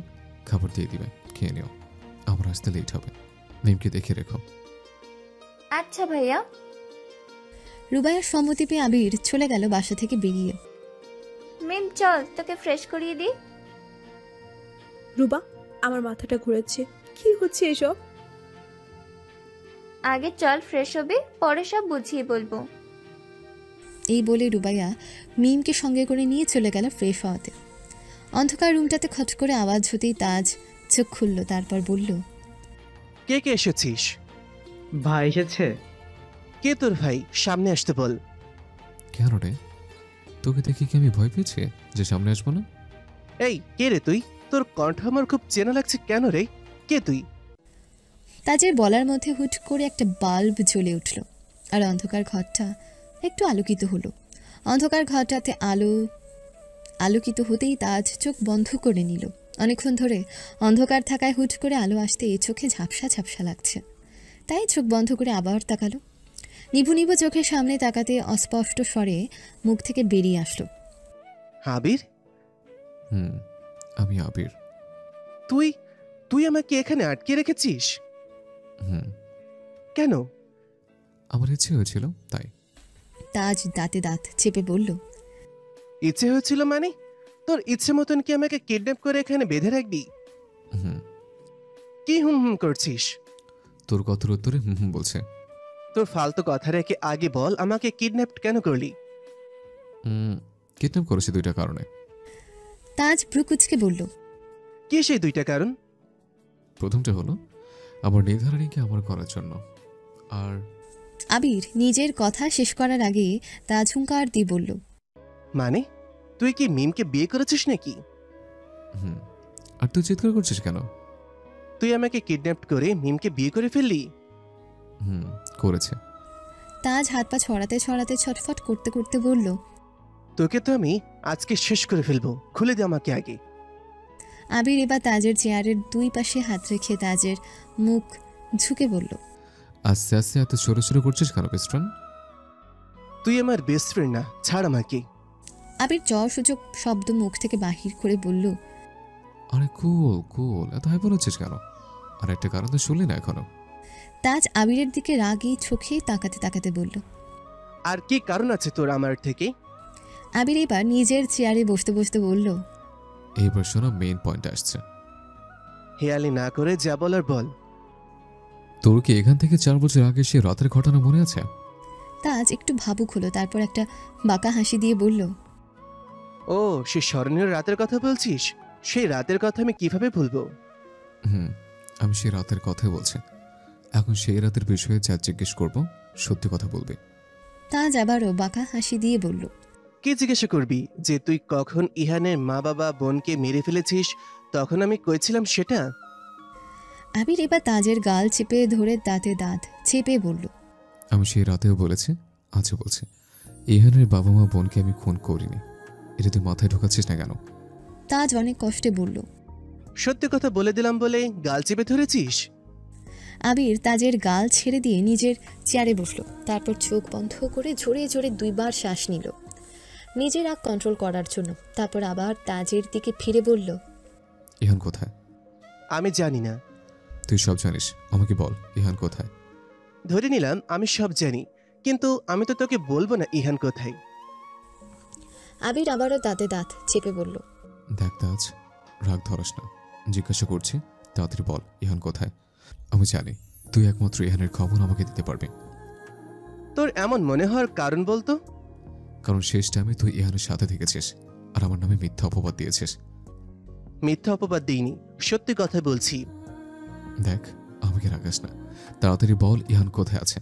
খাবার দিয়ে দিবে, খেয়ে নিও, আমার আসতে লেট হবে। মিমকে দেখে রেখো।
আচ্ছা ভাইয়া।
রুবাইয়ার সম্মতি পেয়ে আবির চলে গেল বাসা থেকে বেরিয়ে।
মিম চল তোকে ফ্রেশ করিয়ে দিই।
রুবা, আমার মাথাটা ঘুরেছে, কি হচ্ছে এসব?
আগে চল ফ্রেশ হবি, পরে সব বুঝিয়ে বলবো।
এই বলে রুবাইয়া মিমকে সঙ্গে করে নিয়ে চলে গেল ফ্রেশ হওয়াতে। অন্ধকার রুমটাতে খট করে আওয়াজ হতেই তাজ চোখ খুলল, তারপর বলল,
কে কে এসেছিস?
ভাই এসেছে।
কে তোর ভাই? সামনে আসতে বল।
কেন রে, তোকে দেখি কি আমি ভয় পেয়েছি যে সামনে আসবো না?
এই কে রে তুই? তোর কণ্ঠ আমার খুব চেনা লাগছে। কেন রে, কে তুই?
তাজের বলার মধ্যে হুট করে একটা বাল্ব জ্বলে উঠল, আর অন্ধকার ঘরটা একটু আলোকিত হলো। অন্ধকার ঘরটাতে আলোকিত হতেই তাজ চোখ বন্ধ করে নিল। অনেকক্ষণ ধরে অন্ধকার থাকায় হুট করে আলো আসতে চোখে ঝাপসা ঝাপসা লাগছে, তাই চোখ বন্ধ করে আবার তাকালো। নিভু নিভু চোখের সামনে তাকাতে অস্পষ্ট স্বরে মুখ থেকে বেরিয়ে আসলো,
আবির?
আমি আবির।
তুই তুই আমাকে এখানে আটকে রেখেছিস? কেন?
আমার ইচ্ছে হয়েছিল তাই।
তাজ দাঁতে দাঁত চেপে বলল,
ইচ্ছে হয়েছিল মানে? তোর ইচ্ছে মতন কি আমাকে কিডন্যাপ করে এখানে বেঁধে রাখবি? কি হুম হুম করছিস?
তোর কথার উত্তরে হুম বলছে।
তোর ফালতু কথা রেখে আগে বল, আমাকে কিডন্যাপ কেন করলি?
কিডন্যাপ করেছি দুইটা কারণে।
তাজ ভ্রুকুচকে বলল,
কি সেই দুইটা কারণ?
প্রথমটা হলো আমার নির্ধারণীকে আমার করার জন্য, আর
আবির নিজের কথা শেষ করার আগে তাজ হুঙ্কার দিয়ে বলল,
মানে তুই কি মিমকে বিয়ে করেছিস নাকি?
আর তুই চিৎকার করছিস কেন?
তুই আমাকে কিডন্যাপ করে মিমকে বিয়ে করে ফেললি?
করেছে।
তাজ হাত পা ছড়াতে ছড়াতে ছটফট করতে করতে বলল,
তোকে তো আমি আজকে শেষ করে ফেলবো, খুলে দে আমাকে আগে।
আবির এবার তাজের চেয়ারের দুই পাশে হাত রেখে তাজের মুখ ঝুঁকে বলল,
আস্তে আস্তে এত ছোট ছোট করছিস কেন বেস্টফ্রেন্ড?
তুই আমার বেস্ট ফ্রেন্ড না, ছাড় আমাকে।
আবির সূচক শব্দ মুখ থেকে বাহির করে বলল,
আরে কুল কুল, এত হাইপার হচ্ছিস কেন? আর একটা কারণ তো শুনলি না এখনো।
তাজ আবিরের দিকে রাগী চোখে তাকাতে তাকাতে বলল,
আর কি কারণ আছে তোর আমার থেকে?
আবির এবার নিজের চেয়ারে বসতে বসতে বলল,
এইবার শোনো, মেইন পয়েন্ট আসছে।
হেয়ালি না করে যা বলার বল।
তোর কি এখান থেকে 4 বছর আগে সে রাতের ঘটনা মনে আছে?
তাজ একটু ভাবুক হলো, তারপর একটা বাঁকা হাসি দিয়ে বলল,
ও, সে স্মরণীয় রাতের কথা বলছিস? সেই রাতের কথা আমি কিভাবে ভুলবো?
আমি সেই রাতের কথাই বলছি। এখন সেই রাতের বিষয়ে যা জিজ্ঞেস করবো সত্যি কথা বলবি।
তাজ আবারও বাঁকা হাসি দিয়ে বলল,
কি জিজ্ঞাসা করবি? যে তুই কখন ইহানের মা বাবা বোনকে মেরে ফেলেছিস তখন আমি কইছিলাম সেটা?
আবির এবার তাজের গাল চেপে ধরে দাঁতে দাঁত চেপে বলল,
আমি সেই রাতেও বলেছি, আজও বলছি, ইহানের বাবা মা বোনকে আমি খুন করিনি। এটা তুই মাথায় ঢোকাচ্ছিস না কেন?
তাজ অনেক কষ্টে বলল,
সত্যি কথা বলে দিলাম বলে গাল চেপে ধরেছিস?
আবির তাজের গাল ছেড়ে দিয়ে নিজের চেয়ারে বসলো, তারপর চোখ বন্ধ করে জোরে জোরে 2 বার শ্বাস নিল নিজের রাগ কন্ট্রোল করার জন্য। তারপর আবার তাজের দিকে ফিরে বলল,
ইহান কোথায়?
আমি জানি না।
তুই সব জানিস, আমাকে বল ইহান কোথায়?
ধরে নিলাম আমি সব জানি, কিন্তু আমি তো তোকে বলবো না ইহান কোথায়।
আবির আবারও দাঁতে দাঁত চেপে বলল,
দেখ তাজ, রাগ ধরাস না, জিজ্ঞাসা করছি, তাড়াতাড়ি বল ইহান কোথায়। আমি জানি তুই একমাত্র ইহানের খবর আমাকে দিতে পারবি।
তোর এমন মনে হওয়ার কারণ বলতো?
কারণ শেষ টাইমে তুই ইহানের সাথে থেকেছিস আর আমার নামে মিথ্যা অপবাদ দিয়েছিস।
মিথ্যা অপবাদ দিইনি, সত্যি কথা বলছি।
দেখ, আমাকে রাগাস না, তাড়াতাড়ি বল ইহান কোথায় আছে।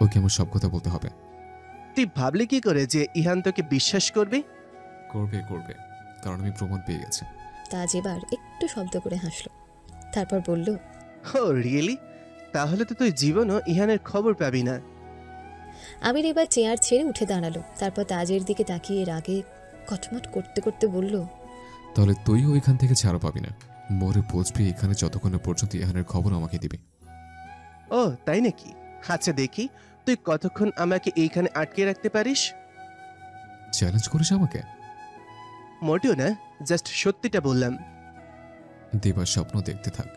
ওকে আমার সব কথা বলতে হবে।
তুই ভাবলি কি করে যে ইহান তোকে বিশ্বাস করবে?
করবে করবে, কারণ আমি প্রমাণ পেয়ে গেছি।
তাজ এবার একটু শব্দ করে হাসলো, তারপর বলল,
ও রিয়েলি? তাহলে তো তুই জীবনও ইহানের খবর পাবি না।
আবির এবার চেয়ার ছেড়ে উঠে দাঁড়ালো, তারপর তাজের দিকে তাকিয়ে রাগে কটমট করতে করতে বলল,
তাহলে তুইও এখান থেকে ছাড়া পাবি না, মরে পৌঁছবি এখানে যতক্ষণ পর্যন্ত ইহানের খবর আমাকে দিবি।
ও তাই নাকি? আচ্ছা দেখি তুই কতক্ষণ আমাকে এইখানে আটকে রাখতে পারিস।
চ্যালেঞ্জ করিস আমাকে?
মোটেও না, জাস্ট সত্যিটা বললাম।
দেবার স্বপ্ন দেখতে থাক,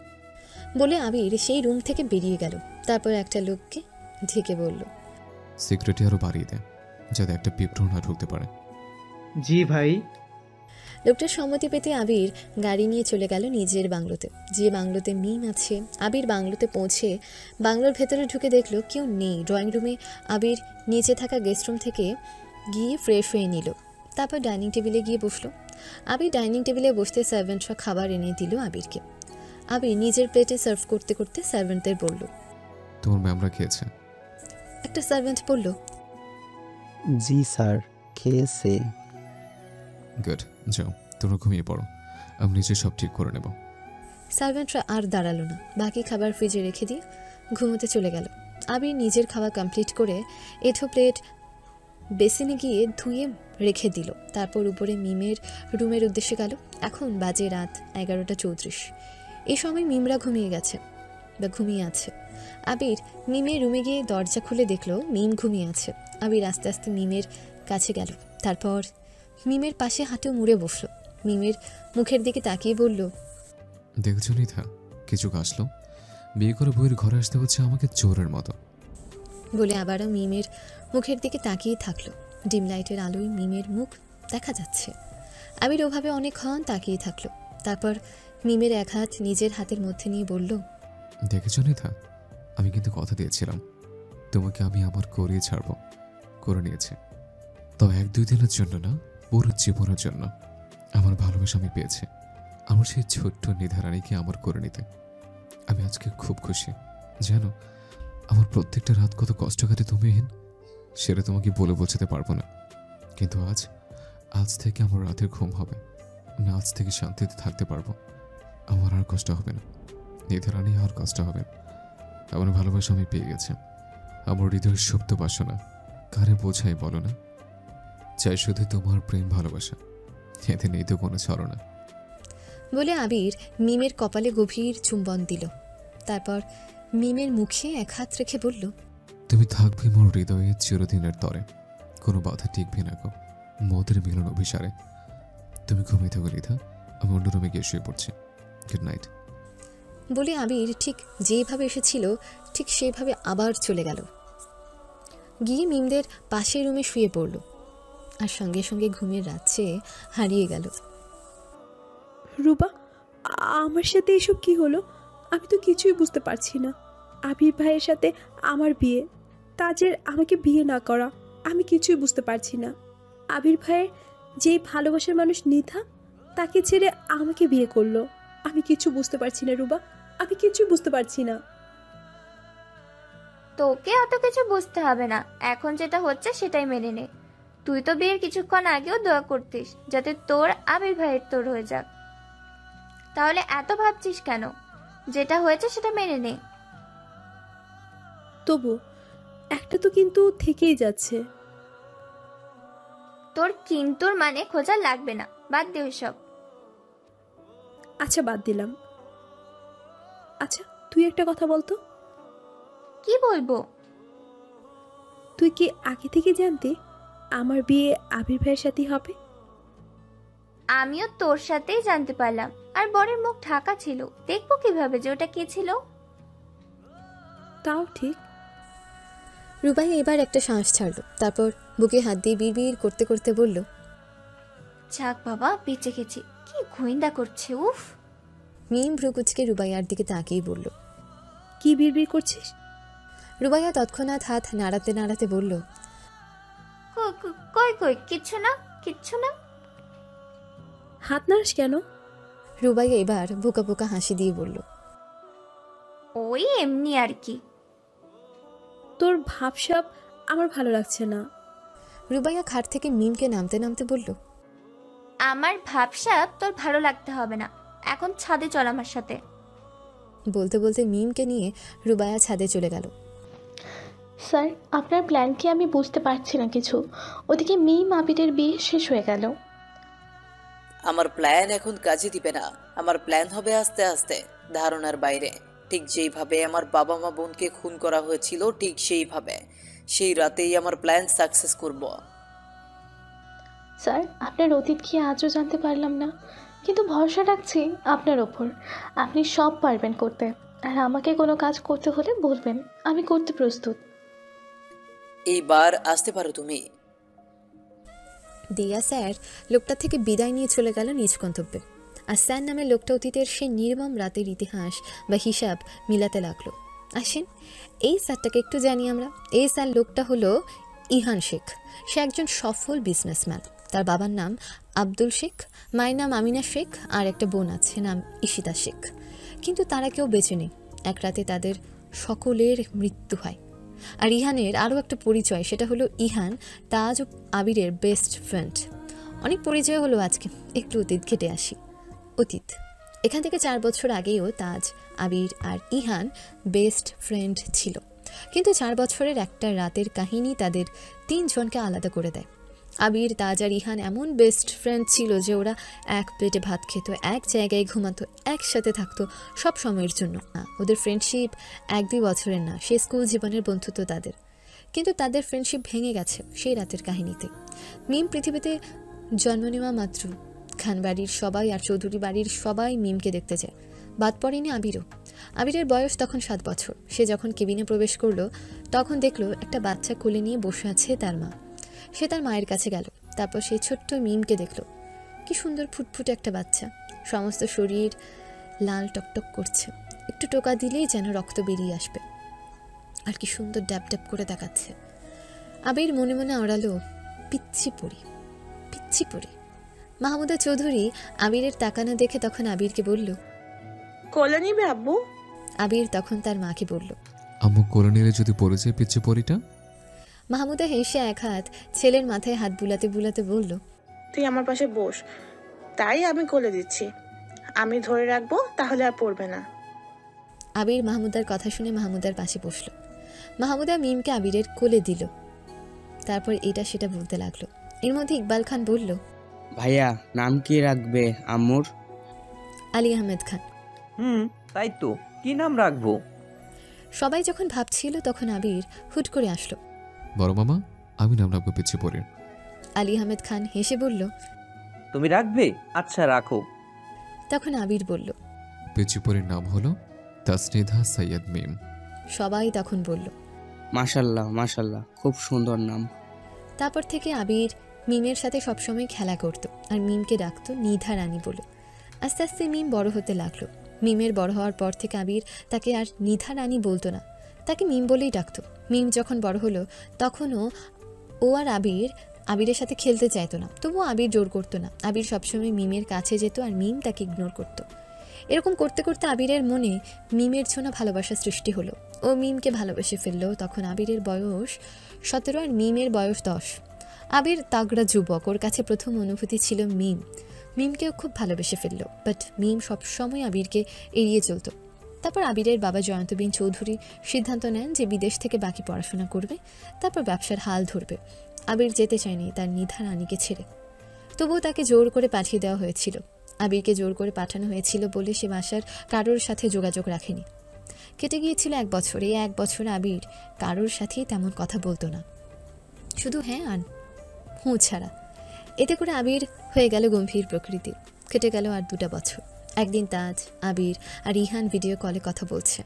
বলে আবির সেই রুম থেকে বেরিয়ে গেল। তারপর একটা লোককে ঢেকে বলল,
সিক্রেটে আরও বাড়িয়ে দেয় যাতে একটা পিঁপড়েও না ঢুকতে পারে।
জি ভাই।
লোকটার সম্মতি পেতে আবির গাড়ি নিয়ে চলে গেল নিজের বাংলোতে। যে বাংলোতে মিম আছে। আবির বাংলোতে পৌঁছে বাংলোর ভেতরে ঢুকে দেখলো কেউ নেই। ড্রয়িং রুমে আবির নিচে থাকা গেস্ট রুম থেকে গিয়ে ফ্রেশ হয়ে নিল। তারপর ডাইনিং টেবিলে গিয়ে বসলো। আবির ডাইনিং টেবিলে বসতে সার্ভেন্টরা খাবার এনে দিল আবিরকে। আবির নিজের প্লেটে সার্ভ করতে করতে সার্ভেন্টদের বলল,
তোমার ম্যামরা খেয়েছে?
একটা সার্ভেন্ট বলল,
জি স্যার, খেয়েছে।
গুড, যাও তোমরা ঘুমিয়ে পড়ো, আমি নিজে সব ঠিক করে নেব।
সার্ভেন্টরা আর দাঁড়ালো না, বাকি খাবার ফ্রিজে রেখে দিয়ে ঘুমোতে চলে গেল। আবির নিজের খাওয়া কমপ্লিট করে এঁঠো প্লেট বেসিনে গিয়ে ধুয়ে রেখে দিল। তারপর উপরে মিমের রুমের উদ্দেশ্যে গেল। এখন বাজে রাত 11:34। এই সময় মিমরা ঘুমিয়ে গেছে বা ঘুমিয়ে আছে। আবির মিমের রুমে গিয়ে দরজা খুলে দেখলো মিম ঘুমিয়ে আছে। আবির আস্তে আস্তে মিমের কাছে গেল। তারপর মিমের পাশে হাঁটু মুড়ে বসলো। মিমের মুখের দিকে তাকিয়ে বলল,
দেখছো নিধা, কিছু আসলো, বিয়ে করে বইয়ের ঘরে আসতে হচ্ছে আমাকে চোরের মতো।
বলে আবারও মিমের মুখের দিকে তাকিয়ে থাকলো। ডিম লাইটের আলোয় মিমের মুখ দেখা যাচ্ছে। আবির ওভাবে অনেকক্ষণ তাকিয়ে থাকলো। তারপর মিমের এক হাত নিজের হাতের মধ্যে নিয়ে বলল,
দেখেছো নিধা, আমি কিন্তু কথা দিয়েছিলাম তোমাকে আমি আমার করিয়ে ছাড়বো, করে নিয়েছে। তো 1-2 দিনের জন্য না, পুরো জীবনের জন্য আমার ভালোবাসা আমি পেয়েছি। আমার সেই ছোট্ট নিধারানীকে আমার করে নিতে আমি আজকে খুব খুশি। জানো, আমার প্রত্যেকটা রাত কত কষ্ট কাটে তুমিহীন, সেটা তোমাকে বলে বোঝাতে পারবো না। কিন্তু আজ থেকে আমার রাতের ঘুম হবে, আমি আজ থেকে শান্তিতে থাকতে পারবো। আমার আর কষ্ট হবে না, নিধারানী আর কষ্ট হবে না। আমার ভালোবাসা আমি পেয়ে গেছি। আমার হৃদয়ের সুপ্ত বাসনা কারে বোঝাই বলো না, চাই শুধু তোমার প্রেম ভালোবাসা, এতে নেই তো কোনো ছলনা।
বলে আবির মিমের কপালে গভীর চুম্বন দিল। তারপর মিমের মুখে এক হাত রেখে বলল,
তুমি থাকবে মোর হৃদয়ে চিরদিনের তরে, কোনো বাধা টিকবে না গো মোদের মিলন অভিসারে। তুমি ঘুমিয়ে থাকো নিধা, আমি অন্য রুমে গিয়ে শুয়ে পড়ছি। Good night.
বলে আবির ঠিক যেভাবে এসেছিল ঠিক সেভাবে আবার চলে গেল। গিয়ে মিমদের পাশের রুমে শুয়ে পড়ল। আর সঙ্গে সঙ্গে ঘুমের রাত্রে হারিয়ে গেল।
রুবা, আমার সাথে এসব কি হলো? আমি তো কিছুই বুঝতে পারছি না। আবির ভাইয়ের সাথে আমার বিয়ে, তাজের আমাকে বিয়ে না করা, আমি কিছুই বুঝতে পারছি না। আবির ভাইয়ের যেই ভালোবাসার মানুষ নিধা, তাকে ছেড়ে আমাকে বিয়ে করলো। আমি কিছু বুঝতে পারছি না রুবা, আমি কিছু বুঝতে পারছি না।
তোকে অত কিছু বুঝতে হবে না, এখন যেটা হচ্ছে সেটাই মেনে নে। তুই তো বিয়ের কিছুক্ষণ আগেও দোয়া করতিস যাতে তোর আবির ভাইয়ের তোর হয়ে যাক, তাহলে এত ভাবছিস কেন? যেটা হয়েছে সেটা মেনে নে।
তবু একটা তো কিন্তু থেকেই যাচ্ছে।
তোর কিন্তুর মানে খোঁজা লাগবে না, বাদ দে ওইসব।
আচ্ছা, বাদ দিলাম। আচ্ছা, তুই একটা কথা বলতো।
কি বলবো?
তুই কি আগে থেকে জানতে আমার বিয়ে আবির ভাইয়ের সাথে হবে?
আমিও তোর সাথেই জানতে পারলাম, আর বরের মুখ ঢাকা ছিল, দেখবো কিভাবে যে ওটা কে ছিল?
তাও ঠিক।
রুবাই এবার একটা শ্বাস ছাড়লো। তারপর বুকে হাত দিয়ে বিড়বিড় করতে করতে বলল,
যাক বাবা, বেঁচে গেছি। কি গোয়েন্দা করছে, উফ।
মিম ভ্রুকুচকে রুবাইয়ার দিকে তাকিয়ে বলল,
কি বিড়বিড় করছিস?
রুবাইয়া তৎক্ষণাৎ হাত নাড়াতে নাড়াতে বলল,
কই কই, কিচ্ছু না, কিচ্ছু না।
হাত নাড়াস কেন?
রুবাইয়া এবার বোকা বোকা হাসি দিয়ে বলল,
ওই এমনি আর কি।
তোর ভাবসাব আমার ভালো লাগছে না।
রুবাইয়া খাট থেকে মিমকে নামতে নামতে বলল,
আমার ভাবসাব তোর ভালো লাগতে হবে না, এখন ছাদে চল আমার সাথে।
বলতে বলতে মিমকে নিয়ে রুবাইয়া ছাদে চলে গেল।
স্যার, আপনার প্ল্যান কি আমি বুঝতে পারছি না কিছু। ওদিকে মিম আবিরের বিয়ে শেষ হয়ে গেল।
আমার প্ল্যান এখন কাজে দিবে না। আমার প্ল্যান হবে আস্তে আস্তে, ধারণার বাইরে। ঠিক যেইভাবে আমার বাবা মা বোনকে খুন করা হয়েছিল, ঠিক সেইভাবে সেই রাতেই আমার প্ল্যান সাকসেস করব।
স্যার, আপনার অতীত কি আজও জানতে পারলাম না, কিন্তু ভরসা রাখছি আপনার ওপর। আপনি সব পারবেন করতে। আর আমাকে কোনো কাজ করতে হলে বলবেন, আমি করতে প্রস্তুত।
এইবার আসতে পারো তুমি।
দিয়া স্যার লোকটা থেকে বিদায় নিয়ে চলে গেল নিজ গন্তব্যে। আর স্যার নামে লোকটা অতীতের সে নির্মম রাতের ইতিহাস বা হিসাব মিলাতে লাগলো। আসেন এই স্যারটাকে একটু জানি আমরা। এই স্যার লোকটা হলো ইহান শেখ। সে একজন সফল বিজনেসম্যান। তার বাবার নাম আব্দুল শেখ, মায়ের নাম আমিনা শেখ, আর একটা বোন আছে নাম ঈশিতা শেখ। কিন্তু তারা কেউ বেঁচে নেই। এক রাতে তাদের সকলের মৃত্যু হয়। আর ইহানের আরও একটা পরিচয়, সেটা হলো ইহান তাজ ও আবিরের বেস্ট ফ্রেন্ড। অনেক পরিচয় হলো আজকে, একটু অতীত ঘেটে আসি। অতীত এখান থেকে 4 বছর আগেও তাজ, আবির আর ইহান বেস্ট ফ্রেন্ড ছিল। কিন্তু 4 বছরের একটা রাতের কাহিনী তাদের 3 জনকে আলাদা করে দেয়। আবির, তাজ আর ইহান এমন বেস্ট ফ্রেন্ড ছিল যে ওরা এক প্লেটে ভাত খেত, এক জায়গায় ঘুমাতো, একসাথে থাকতো সব সময়ের জন্য। ওদের ফ্রেন্ডশিপ 1-2 বছরের না, সে স্কুল জীবনের বন্ধুত্ব তাদের। কিন্তু তাদের ফ্রেন্ডশিপ ভেঙে গেছে সেই রাতের কাহিনীতে। মিম পৃথিবীতে জন্ম নেওয়া মাত্র খান বাড়ির সবাই আর চৌধুরী বাড়ির সবাই মিমকে দেখতে যায়। বাদ পড়েনি আবিরও। আবিরের বয়স তখন 7 বছর। সে যখন কেবিনে প্রবেশ করলো তখন দেখলো একটা বাচ্চা কোলে নিয়ে বসে আছে তার মা। সে তার মায়ের কাছে গেল। তারপর সেই ছোট্ট মিমকে দেখলো। কি সুন্দর ফুটফুটে একটা বাচ্চা, সমস্ত শরীর লাল টকটক করছে, একটু টোকা দিলেই যেন রক্ত বেরিয়ে আসবে, আর কি সুন্দর ড্যাব ড্যাব করে দেখাচ্ছে। আবির মনে মনে আওড়ালো, পিচ্ছি পড়ি, পিচ্ছি পড়ি। মাহমুদা চৌধুরী আবিরের তাকানো দেখে তখন আবিরকে বলল,
কোলে নিবে আব্বু?
আবির তখন তার মাকে বলল,
আম্মু কোলে নিলে যদি পড়ে যায় পিচ্ছি পরিটা?
মাহমুদা হেসে এক হাত ছেলের মাথায় হাত বুলাতে বুলাতে বলল,
তুই আমার পাশে বস, তাই আমি কোলে দিচ্ছি। আমি ধরে রাখবো, তাহলে আর পড়বে না।
আবির মাহমুদার কথা শুনে মাহমুদার পাশে বসল। মাহমুদা মিমকে আবিরের কোলে দিল। তারপর এটা সেটা বলতে লাগলো। এর মধ্যে ইকবাল খান বলল,
ভাইয়া নাম কি রাখবে আম্মুর?
আলী আহমেদ খান।
তাই তো, কি নাম রাখবো?
সবাই যখন ভাবছিল তখন আবির হুট করে আসলো।
বড় মামা, আমি নাম রাখবো পিচ্ছি পরির।
আলী আহমেদ খান হেসে বলল,
তুমি রাখবে? আচ্ছা রাখো।
তখন আবির বলল,
পিচ্ছি পরির নাম হলো তাসনিধা সৈয়দ মিম।
সবাই তখন বলল,
মাশাল্লাহ মাশাল্লাহ, খুব সুন্দর নাম।
তারপর থেকে আবির মিমের সাথে সবসময় খেলা করত আর মিমকে ডাকতো নিধা রানী বলে। আস্তে আস্তে মিম বড় হতে লাগলো। মিমের বড় হওয়ার পর থেকে আবির তাকে আর নিধা রানী বলতো না, তাকে মিম বলেই ডাকতো। মিম যখন বড় হলো তখনও ও আর আবিরের সাথে খেলতে চাইতো না, তবুও আবির জোর করতো না। আবির সবসময় মিমের কাছে যেত আর মিম তাকে ইগনোর করতো। এরকম করতে করতে আবিরের মনে মিমের জন্য ভালোবাসা সৃষ্টি হলো। ও মিমকে ভালোবেসে ফেললো। তখন আবিরের বয়স 17 আর মিমের বয়স 10। আবির তাগড়া যুবক, ওর কাছে প্রথম অনুভূতি ছিল মিম। মিমকেও খুব ভালোবেসে ফেললো, বাট মিম সবসময় আবিরকে এড়িয়ে চলতো। তারপর আবিরের বাবা জয়ন্তবিন চৌধুরী সিদ্ধান্ত নেন যে বিদেশ থেকে বাকি পড়াশোনা করবে, তারপর ব্যবসার হাল ধরবে। আবির যেতে চায়নি তার নিধা রানীকে ছেড়ে, তবুও তাকে জোর করে পাঠিয়ে দেওয়া হয়েছিল। আবিরকে জোর করে পাঠানো হয়েছিল বলে সে বাসার কারোর সাথে যোগাযোগ রাখেনি। কেটে গিয়েছিল 1 বছর। এই 1 বছর আবির কারোর সাথেই তেমন কথা বলতো না, শুধু হ্যাঁ আর হুঁ ছাড়া। এতে করে আবির হয়ে গেল গম্ভীর প্রকৃতির। কেটে গেল আর 2টা বছর। একদিন তাজ, আবির আর ইহান ভিডিও কলে কথা বলছে।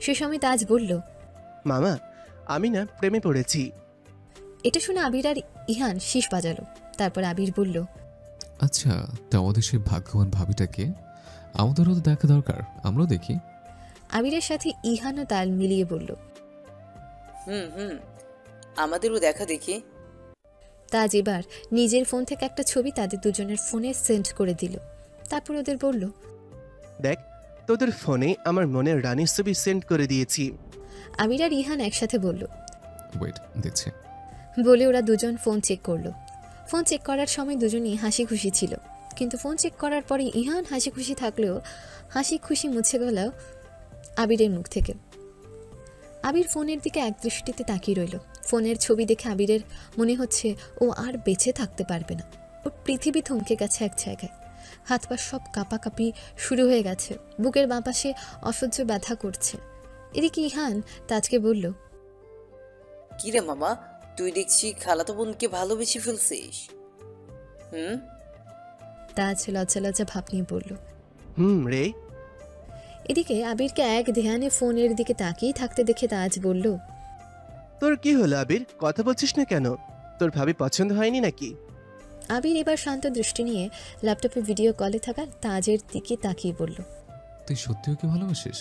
সে সময় তাজ বলল,
মামা, আমি না প্রেমে পড়েছি।
এটা শুনে আবির আর ইহান শীষ বাজালো। তারপর আবির বলল,
আচ্ছা, তা আমাদের সেই ভাগ্যবান ভাবিটাকে আমাদেরও তো দেখা দরকার, আমরাও দেখি।
আবিরের সাথে ইহানও তাল মিলিয়ে বলল,
আমাদেরও দেখা দেখি।
তাজ এবার নিজের ফোন থেকে একটা ছবি তাদের দুজনের ফোনে সেন্ড করে দিল। তারপর ওদের বলল,
দেখ, তোদের ফোনে আমার মনের রানীর ছবি সেন্ড করে দিয়েছি।
আবির আর ইহান একসাথে বলল,
ওয়েট, দেখছি।
বলে ওরা দুজন ফোন চেক করলো। ফোন চেক করার সময় দুজনই হাসি খুশি ছিল। কিন্তু ফোন চেক করার পরে ইহান হাসি খুশি থাকলেও হাসি খুশি মুছে গেল আবিরের মুখ থেকে। আবির ফোনের দিকে একদৃষ্টিতে তাকিয়ে রইল। ফোনের ছবি দেখে আবিরের মনে হচ্ছে ও আর বেঁচে থাকতে পারবে না। ওর পৃথিবী থমকে গেছে এক জায়গায়। হাত পা সব কাঁপাকাঁপি শুরু হয়ে গেছে। বুকের বাঁ পাশে অসহ্য ব্যথা করছে। এদিকে ইহান তাজকে বলল,
কি রে মামা, তুই দেখছি খালাতো বোনকে ভালোবেসে ফেলছিস?
তাজ লজ্জা লজ্জা ভাব নিয়ে বলল,
রে।
এদিকে আবিরকে এক ধ্যানে ফোনের দিকে তাকিয়ে থাকতে দেখে তাজ বলল,
তোর কি হলো আবির, কথা বলছিস না কেন? তোর ভাবি পছন্দ হয়নি নাকি?
আবির এবার শান্ত দৃষ্টি নিয়ে ল্যাপটপে ভিডিও কলে থাকা তাজের দিকে তাকিয়ে বলল,
তুই সত্যি ওকে ভালোবাসিস?